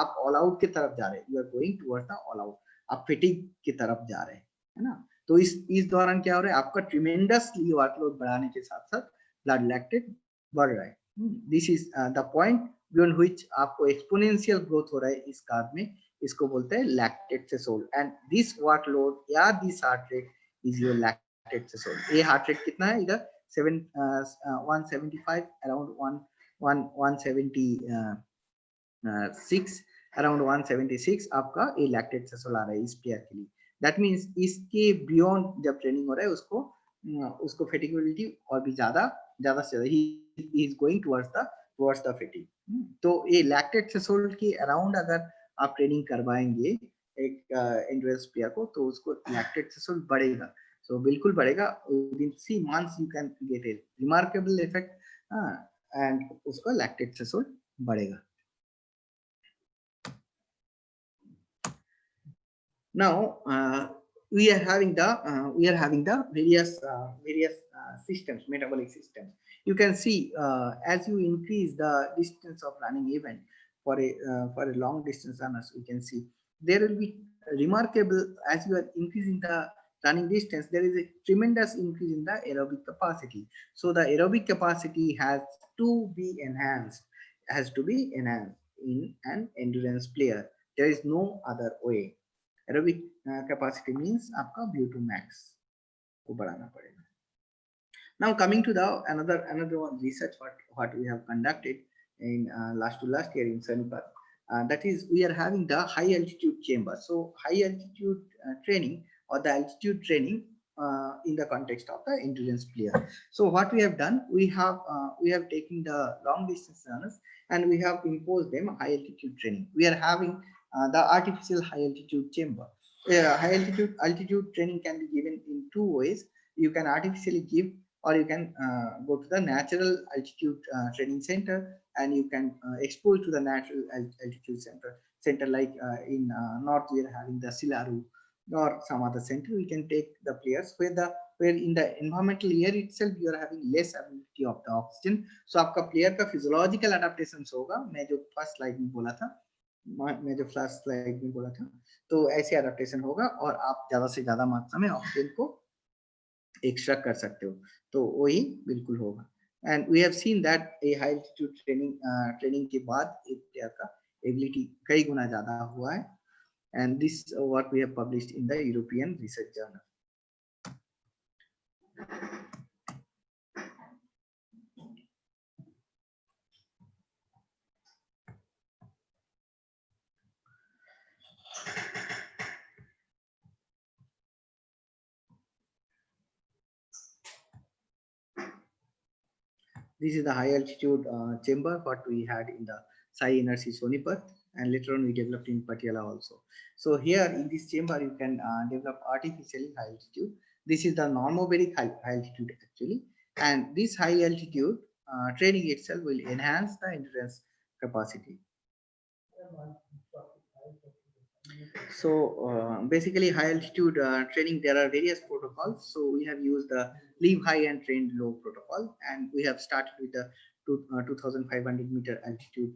Speaker 5: आप all out की तरफ जा रहे हैं, you are going towards the all out. आप fatigue की तरफ जा रहे हैं, है ना. तो इस दौरान क्या हो रहा है, आपका ट्रिमेंडसली वर्कलोड बढ़ाने के साथ साथ ब्लड लैक्टेट बढ़ रहा है. This is the point beyond which आपको एक्सपोनेंशियल ग्रोथ हो रहा है इस कार्ब में. इसको बोलते हैं lactate threshold, and this workload या this heart rate is your lactate threshold. ये हार्ट रेट कितना है इधर 175 अराउंड 176 अराउंड 176 आपका ये लैक्टेट थ्रेशोल्ड आ रहा है इस प्लेयर के लिए. That means इसके beyond जब ट्रेनिंग हो रहा है उसको फैटिगेबिलिटी और भी ज्यादा से ज्यादा he is going towards the fatigue. तो ये लैक्टेट थ्रेशोल्ड के अराउंड अगर आप ट्रेनिंग करवाएंगे एक एंड्योरेंस प्लेयर को, तो उसको लैक्टेट थ्रेशोल्ड बढ़ेगा. सो बिल्कुल बढ़ेगा. within 3 months you can get a remarkable effect, and उसका लैक्टेट थ्रेशोल्ड बढ़ेगा. Now we are having the various systems, metabolic systems. You can see as you increase the distance of running event for a long distance runners, we can see there will be remarkable, as you are increasing the running distance, there is a tremendous increase in the aerobic capacity. So the aerobic capacity has to be enhanced in an endurance player. There is no other way. Aerobic capacity means आपका VO2 max को बढ़ाना पड़ेगा. Now coming to the another one research what we have conducted in last year in Sonipat, that is we are having the high altitude chamber. So high altitude training or the altitude training in the context of the endurance player. So what we have done, we have taken the long distance runners and we have imposed them high altitude training. We are having the artificial high altitude chamber. High altitude training can be given in 2 ways. You can artificially give, or you can go to the natural altitude training center, and you can expose to the natural altitude center like in north we are having the Silaru or some other center. We can take the players where in the environmental air itself you are having less ability of the oxygen. So आपका player का physiological adaptations होगा, मैं जो first slide में बोला था, तो ऐसे एडेप्टेशन होगा और आप ज्यादा से ज्यादा मात्रा में ऑक्सीजन को एक्सट्रैक्ट कर सकते हो, तो वही बिल्कुल होगा. And we have seen that a high altitude training के बाद एक प्लेयर का एबिलिटी कई गुना ज्यादा हुआ है. And this what we have published in the European research journal. This is the high altitude chamber what we had in the Sai NRC Sonipat, and later on we developed in Patiala also. So here in this chamber you can develop artificially high altitude. This is the normobaric high altitude actually, and this high altitude training itself will enhance the endurance capacity. So basically high altitude training, there are various protocols. So we have used the live high and train low protocol, and we have started with the 2500 meter altitude,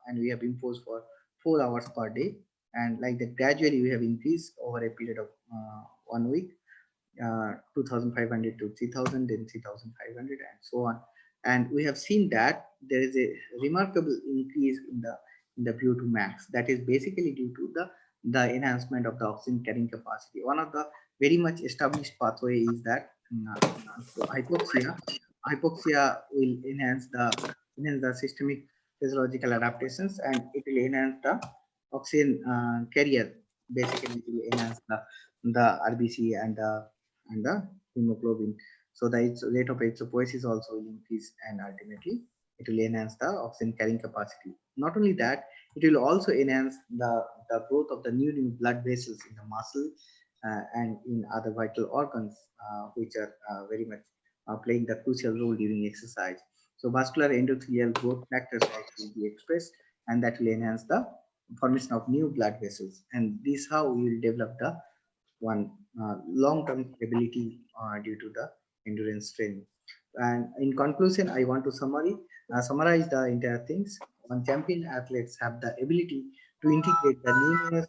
Speaker 5: and we have imposed for 4 hours per day, and like that gradually we have increased over a period of 1 week, 2500 to 3000, then 3500 and so on. And we have seen that there is a remarkable increase in the VO2 max. That is basically due to the enhancement of the oxygen carrying capacity. One of the very much established pathway is that hypoxia will enhance the systemic physiological adaptations, and it will enhance the oxygen carrier. Basically it will enhance the RBC and the hemoglobin, so the rate of erythropoiesis also will increase, and ultimately it will enhance the oxygen carrying capacity. Not only that, it will also enhance the growth of the new blood vessels in the muscle and in other vital organs, which are very much playing the crucial role during exercise. So vascular endothelial growth factors also will be expressed, and that will enhance the formation of new blood vessels. And this how we will develop the one long-term ability due to the endurance training. And in conclusion, I want to summarize the entire things. When champion athletes have the ability to integrate the numerous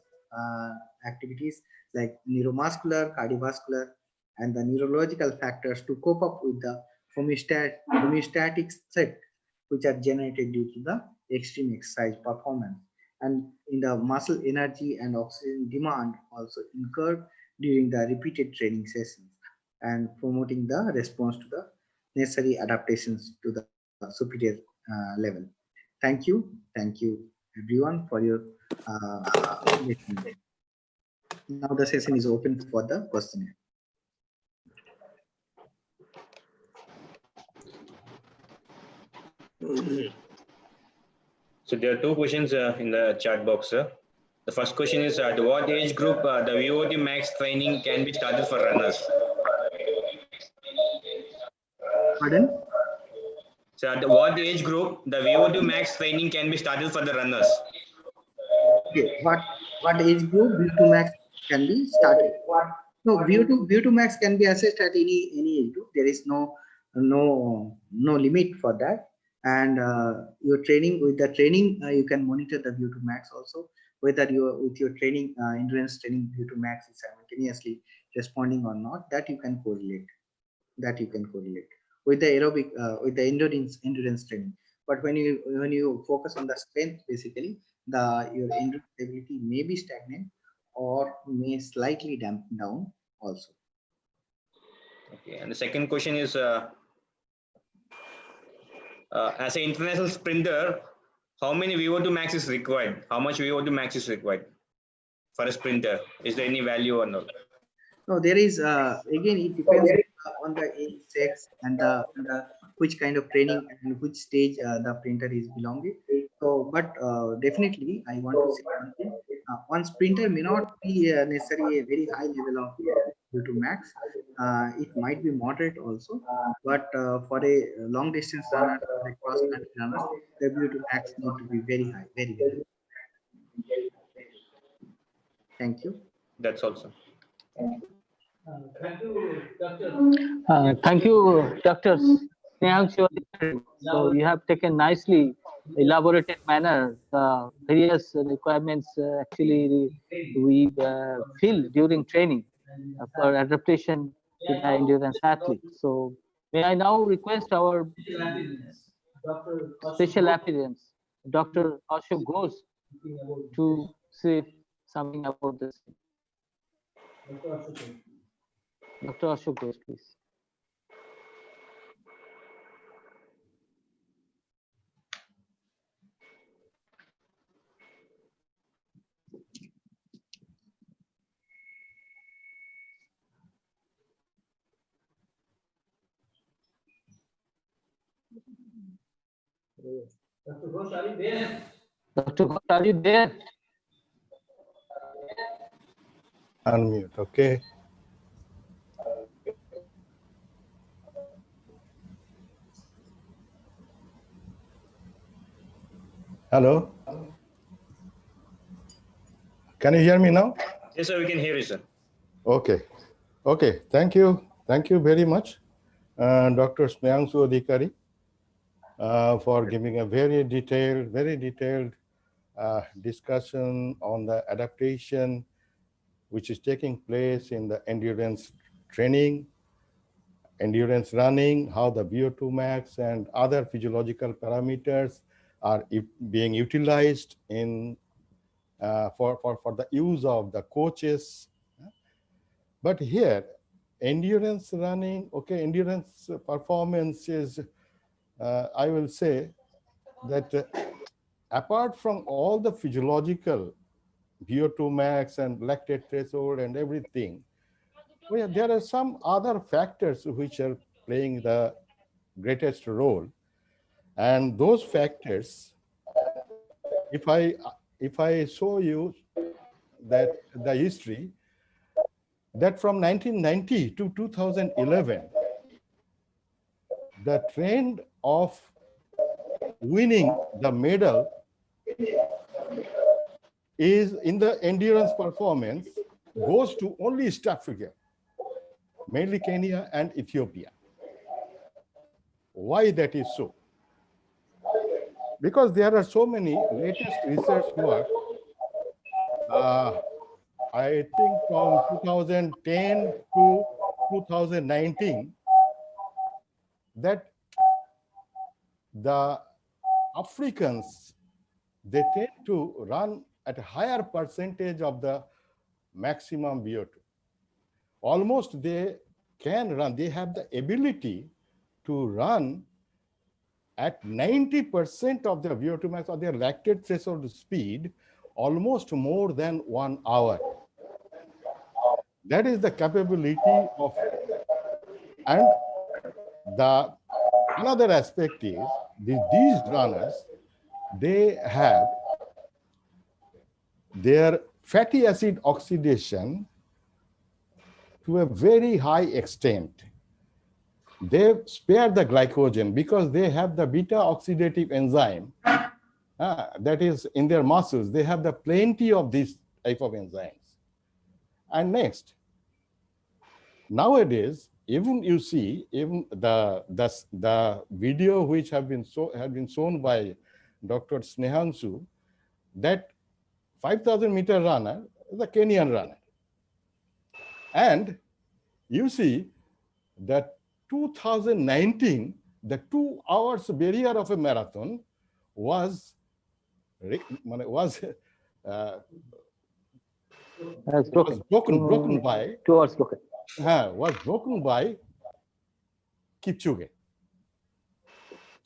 Speaker 5: activities like neuromuscular, cardiovascular, and the neurological factors to cope up with the homeostatic threat which are generated due to the extreme exercise performance, and in the muscle energy and oxygen demand also incurred during the repeated training sessions, and promoting the response to the necessary adaptations to the superior level. Thank you everyone for your listening. Now the session is open for the questionnaire.
Speaker 6: So there are two questions in the chat box, sir. The first question is, at what age group the VO2 max training can be started for runners?
Speaker 5: Pardon?
Speaker 6: So at what age group the VO2 max training can be started for the runners?
Speaker 5: Okay, what age group VO2 max can be started? No, VO2 max can be assessed at any age group. There is no limit for that. And your training, with the training you can monitor the VO2 max also, whether with your training endurance training VO2 max is simultaneously responding or not. That you can correlate with the aerobic with the endurance training. But when you focus on the strength, basically your endurance ability may be stagnant or may slightly dampen down also.
Speaker 6: Okay, and the second question is, as an international sprinter, how many VO2 max is required? How much VO2 max is required for a sprinter? Is there any value or not?
Speaker 5: No, there is again it depends on the age, sex, and the which kind of training and which stage the sprinter is belonging. So, but definitely I want to say something. One sprinter may not be necessarily a very high level of VO2 max. It might be moderate also, but for a long distance runner, like cross country runners, the VO2 max need to be very high, very, very high. Thank you.
Speaker 6: That's also.
Speaker 3: Thank you, Dr. Snehunsu Adhikari. So you have taken nicely elaborated manner the various requirements actually we feel during training for adaptation to the endurance athlete. So may I now request our special appearance, Dr. Ashok Ghosh, to say something about this. Dr. Ashok Ghosh, please. Dr. Ghosh, are you there? Dr. Ghosh, are you there?
Speaker 1: Unmute, okay. Hello. Can you hear me now?
Speaker 6: Yes, sir, we can hear you, sir.
Speaker 1: Okay. Okay. Thank you. Thank you very much, Dr. Snehunsu Adhikari, for giving a very detailed discussion on the adaptation which is taking place in the endurance training, endurance running, how the VO2 max and other physiological parameters are being utilized in for the use of the coaches. But here, endurance running, okay, endurance performance is, I will say that apart from all the physiological VO2 max and lactate threshold and everything, there are some other factors which are playing the greatest role. And those factors, if I show you that the history, that from 1990 to 2011, the trend of winning the medal is in the endurance performance goes to only East Africa, mainly Kenya and Ethiopia. Why that is so? Because there are so many latest research work, I think from 2010 to 2019, that the Africans, they tend to run at a higher percentage of the maximum VO2. Almost they can run, they have the ability to run at 90% of their VO2 max or their lactate threshold speed, almost more than 1 hour. That is the capability of, and the another aspect is these runners, they have their fatty acid oxidation to a very high extent. They spare the glycogen because they have the beta oxidative enzyme that is in their muscles. They have the plenty of this type of enzymes. And next, nowadays, even you see, even the video which have been shown by Dr. Snehunsu, that 5,000 meter runner is a Kenyan runner. And you see that 2019, the 2 hours barrier of a marathon was broken by
Speaker 3: 2 hours broken.
Speaker 1: Was broken by Kipchoge.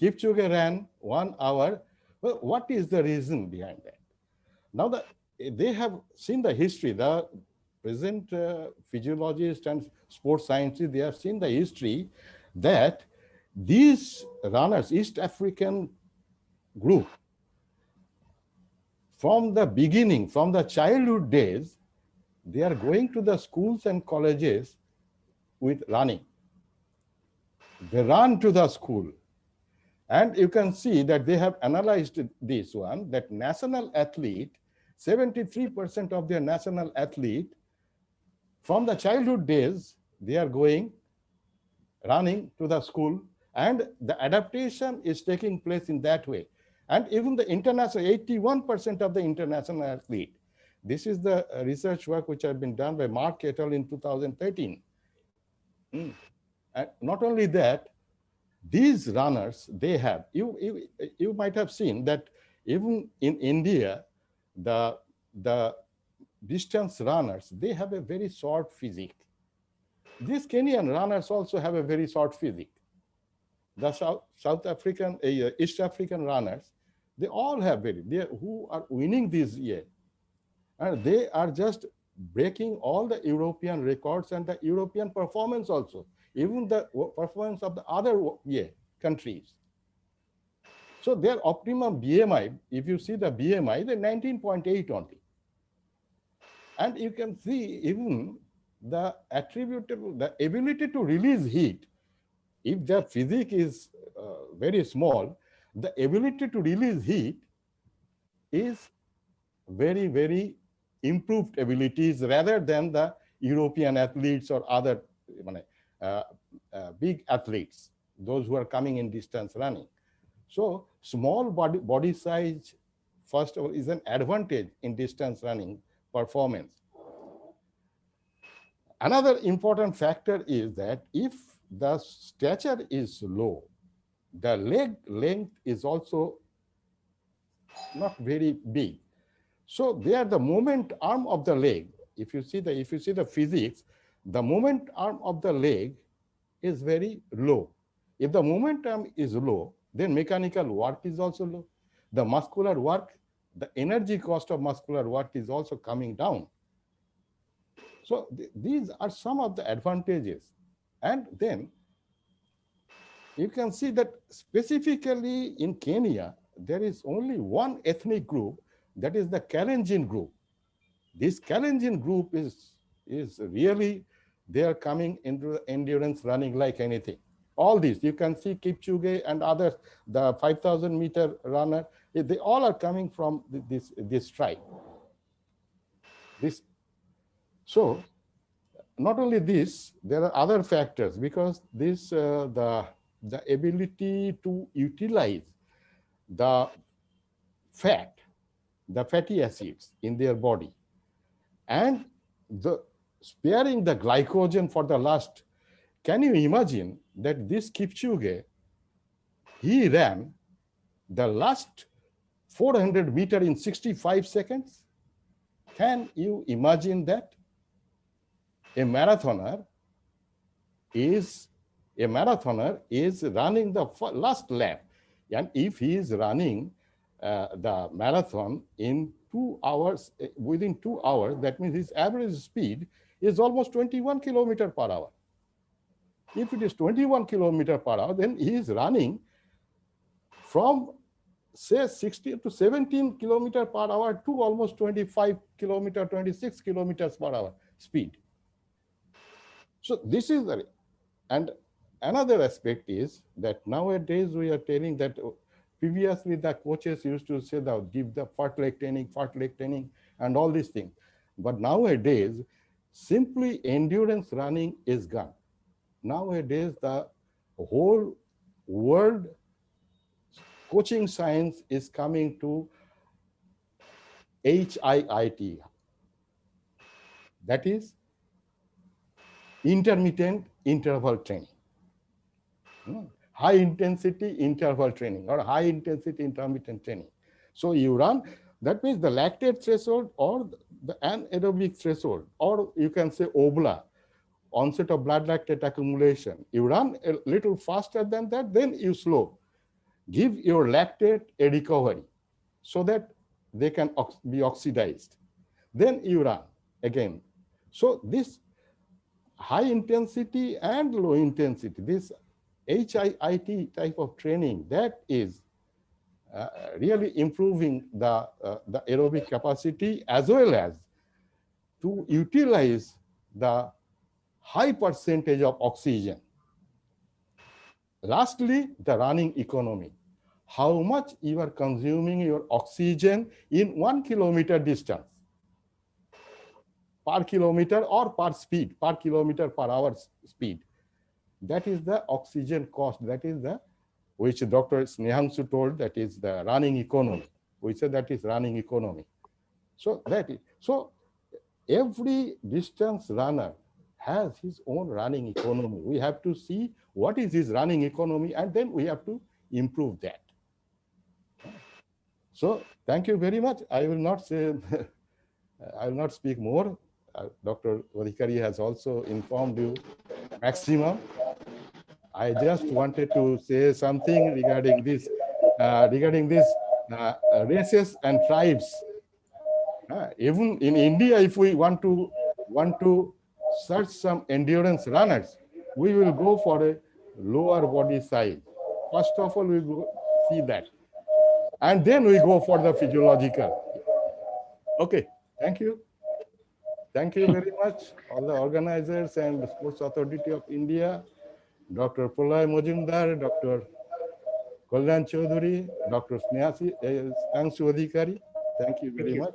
Speaker 1: Kipchoge ran 1 hour. Well, what is the reason behind that? Now they have seen the history, the present physiologists and sports scientists, they have seen the history that these runners, East African group, from the beginning, from the childhood days, they are going to the schools and colleges with running. They run to the school. And you can see that they have analyzed this one, that national athlete, 73% of their national athlete, from the childhood days, they are going, running to the school, and the adaptation is taking place in that way. And even the international, 81% of the international athlete. This is the research work which has been done by Mark et al. In 2013. And not only that, these runners, they have, you might have seen that even in India, the distance runners, they have a very short physique. These Kenyan runners also have a very short physique. The South African, East African runners, they all have who are winning this year. And they are just breaking all the European records and the European performance also, even the performance of the other countries. So their optimum BMI, if you see the BMI, they're 19.8 only. And you can see even the attributable, the ability to release heat. If their physique is very small, the ability to release heat is very, very improved abilities rather than the European athletes or other big athletes, those who are coming in distance running. So small body size, first of all, is an advantage in distance running performance. Another important factor is that if the stature is low, the leg length is also not very big. So there, the movement arm of the leg, if you see the physics, the movement arm of the leg is very low. If the movement arm is low, then mechanical work is also low. The muscular work, the energy cost of muscular work is also coming down. So these are some of the advantages. And then you can see that specifically in Kenya, there is only one ethnic group, that is the Kalenjin group. This Kalenjin group is really, they are coming into endurance running like anything. All these, you can see Kipchoge and others, the 5,000 meter runner, they all are coming from this tribe. So not only this, there are other factors, because this the ability to utilize the fat, the fatty acids in their body, and the sparing the glycogen for the last. Can you imagine that this Kipchoge, he ran the last 400 meter in 65 seconds? Can you imagine that? A marathoner is running the last lap, and if he is running the marathon in 2 hours, within 2 hours, that means his average speed is almost 21 kilometers per hour. If it is 21 kilometers per hour, then he is running from, say, 16 to 17 kilometers per hour to almost 25 kilometers, 26 kilometers per hour speed. So this is the, and another aspect is that nowadays we are telling that previously the coaches used to say that give the fartlek training and all these things. But nowadays, simply endurance running is gone. Nowadays, the whole world coaching science is coming to HIIT. That is intermittent interval training. High intensity interval training or high intensity intermittent training. So you run, that means the lactate threshold or the anaerobic threshold, or you can say OBLA, onset of blood lactate accumulation. You run a little faster than that, then you slow. Give your lactate a recovery so that they can be oxidized. Then you run again. So this high intensity and low intensity, this HIIT type of training, that is really improving the aerobic capacity as well as to utilize the high percentage of oxygen. Lastly, the running economy. How much you are consuming your oxygen in 1 kilometer distance per kilometer or per speed, per kilometer per hour speed. That is the oxygen cost. That is the, which Dr. Snehunsu told, that is the running economy. We said that is running economy. So that is, so every distance runner has his own running economy. We have to see what is his running economy, and then we have to improve that. So thank you very much. I will not say, I will not speak more. Dr. Adhikari has also informed you maximum. I just wanted to say something regarding this, races and tribes. Even in India, if we want to search some endurance runners, we will go for a lower body size. First of all, we go see that, and then we go for the physiological. Okay, thank you. Thank you very much, all the organizers and the Sports Authority of India, Dr. Pralay Majumdar, Dr. Kalyan Chaudhary, Dr. Snehunsu Adhikari. Thank you very much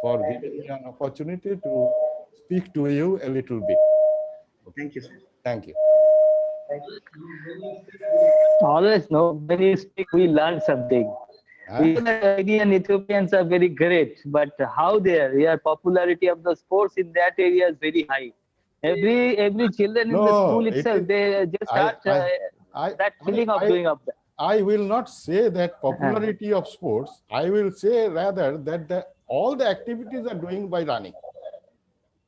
Speaker 1: for giving me an opportunity to speak to you a little bit. Okay.
Speaker 5: Thank you, sir.
Speaker 1: Thank you.
Speaker 3: Always know, when you speak, we learn something. We know that Indian Ethiopians are very great, but how their popularity of the sports in that area is very high. Every children in the school itself, they just start that feeling of doing up there.
Speaker 1: I will not say that popularity of sports. I will say rather that all the activities are doing by running.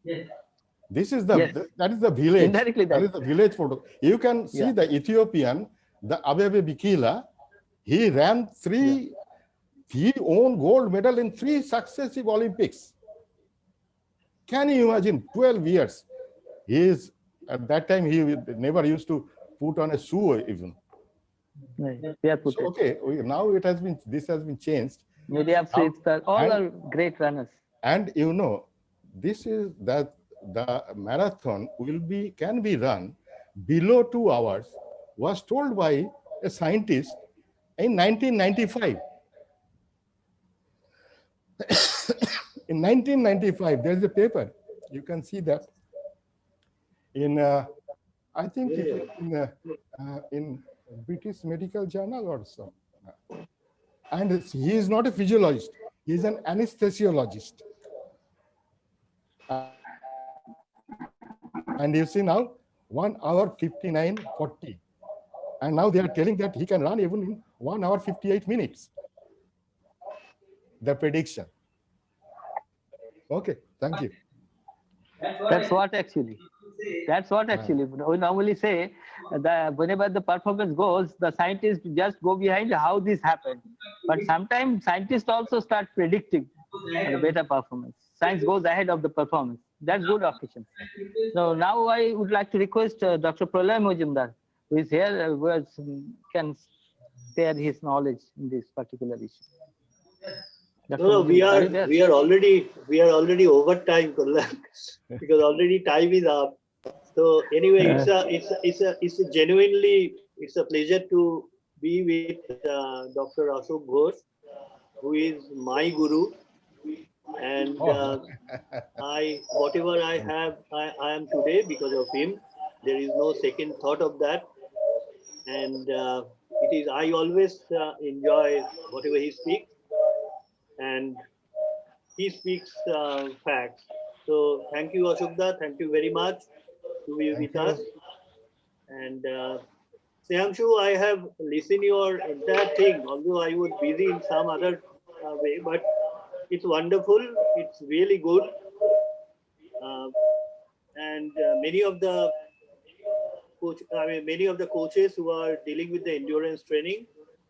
Speaker 5: Yes.
Speaker 1: This is the that is the village.
Speaker 3: Indirectly
Speaker 1: that is the village photo. You can see the Ethiopian, the Abebe Bikila. He ran he won gold medal in 3 successive Olympics. Can you imagine? 12 years. He is, at that time, he never used to put on a shoe even.
Speaker 3: So,
Speaker 1: okay, now it has been, this has been changed.
Speaker 3: All are great runners.
Speaker 1: And you know, this is that the marathon can be run below 2 hours, was told by a scientist in 1995. In 1995, there is a paper. You can see that in, I think it is in British Medical Journal or so. And he is not a physiologist. He is an anesthesiologist. And you see now, 1 hour 59:40. And now they are telling that he can run even in 1 hour 58 minutes. The prediction. Okay, thank you.
Speaker 3: That's what actually. We normally say that whenever the performance goes, the scientists just go behind how this happened. But sometimes scientists also start predicting the better performance. Science goes ahead of the performance. That's good occasion. So now I would like to request Dr. Pralay Majumdar, who is here, can share his knowledge in this particular issue.
Speaker 2: No, we are already over time, because already time is up. So anyway, it's a genuinely, it's a pleasure to be with Dr. Ashok Ghosh, who is my guru, and whatever I have, I am today because of him. There is no second thought of that, and I always enjoy whatever he speaks. And he speaks facts. So thank you, Ashokda. Thank you very much to be with us. And Snehunsu, I have listened your entire thing, although I was busy in some other way, but it's wonderful. It's really good. And many of the coaches who are dealing with the endurance training,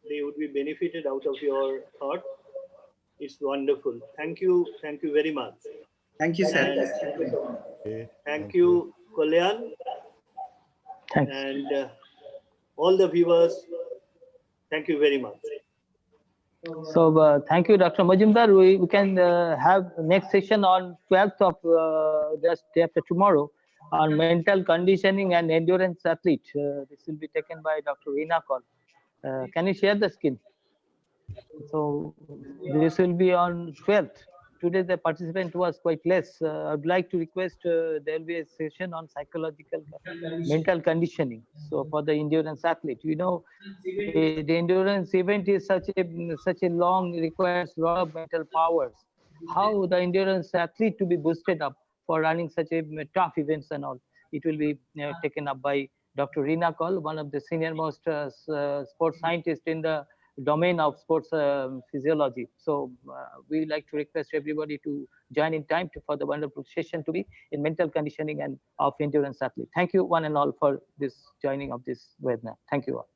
Speaker 2: they would be benefited out of your thought. It's wonderful. Thank you. Thank you very much.
Speaker 5: Thank you, sir.
Speaker 2: Thank you, Kalyan.
Speaker 3: Thanks.
Speaker 2: And all the viewers, thank you very much.
Speaker 3: So thank you, Dr. Majumdar. We can have next session on 12th of just day after tomorrow on mental conditioning and endurance athlete. This will be taken by Dr. Reena Kaul. Can you share the screen? So this will be on 12th. Today the participant was quite less. I'd like to request there will be a session on psychological mental conditioning. So for the endurance athlete, you know, the endurance event is such a long, requires a lot of mental powers. How the endurance athlete to be boosted up for running such a tough events and all. It will be taken up by Dr. Reena Kaul, one of the senior most sports scientists in the domain of sports physiology. So we like to request everybody to join in time for the wonderful session to be in mental conditioning and of endurance athlete. Thank you one and all for this joining of this webinar. Thank you all.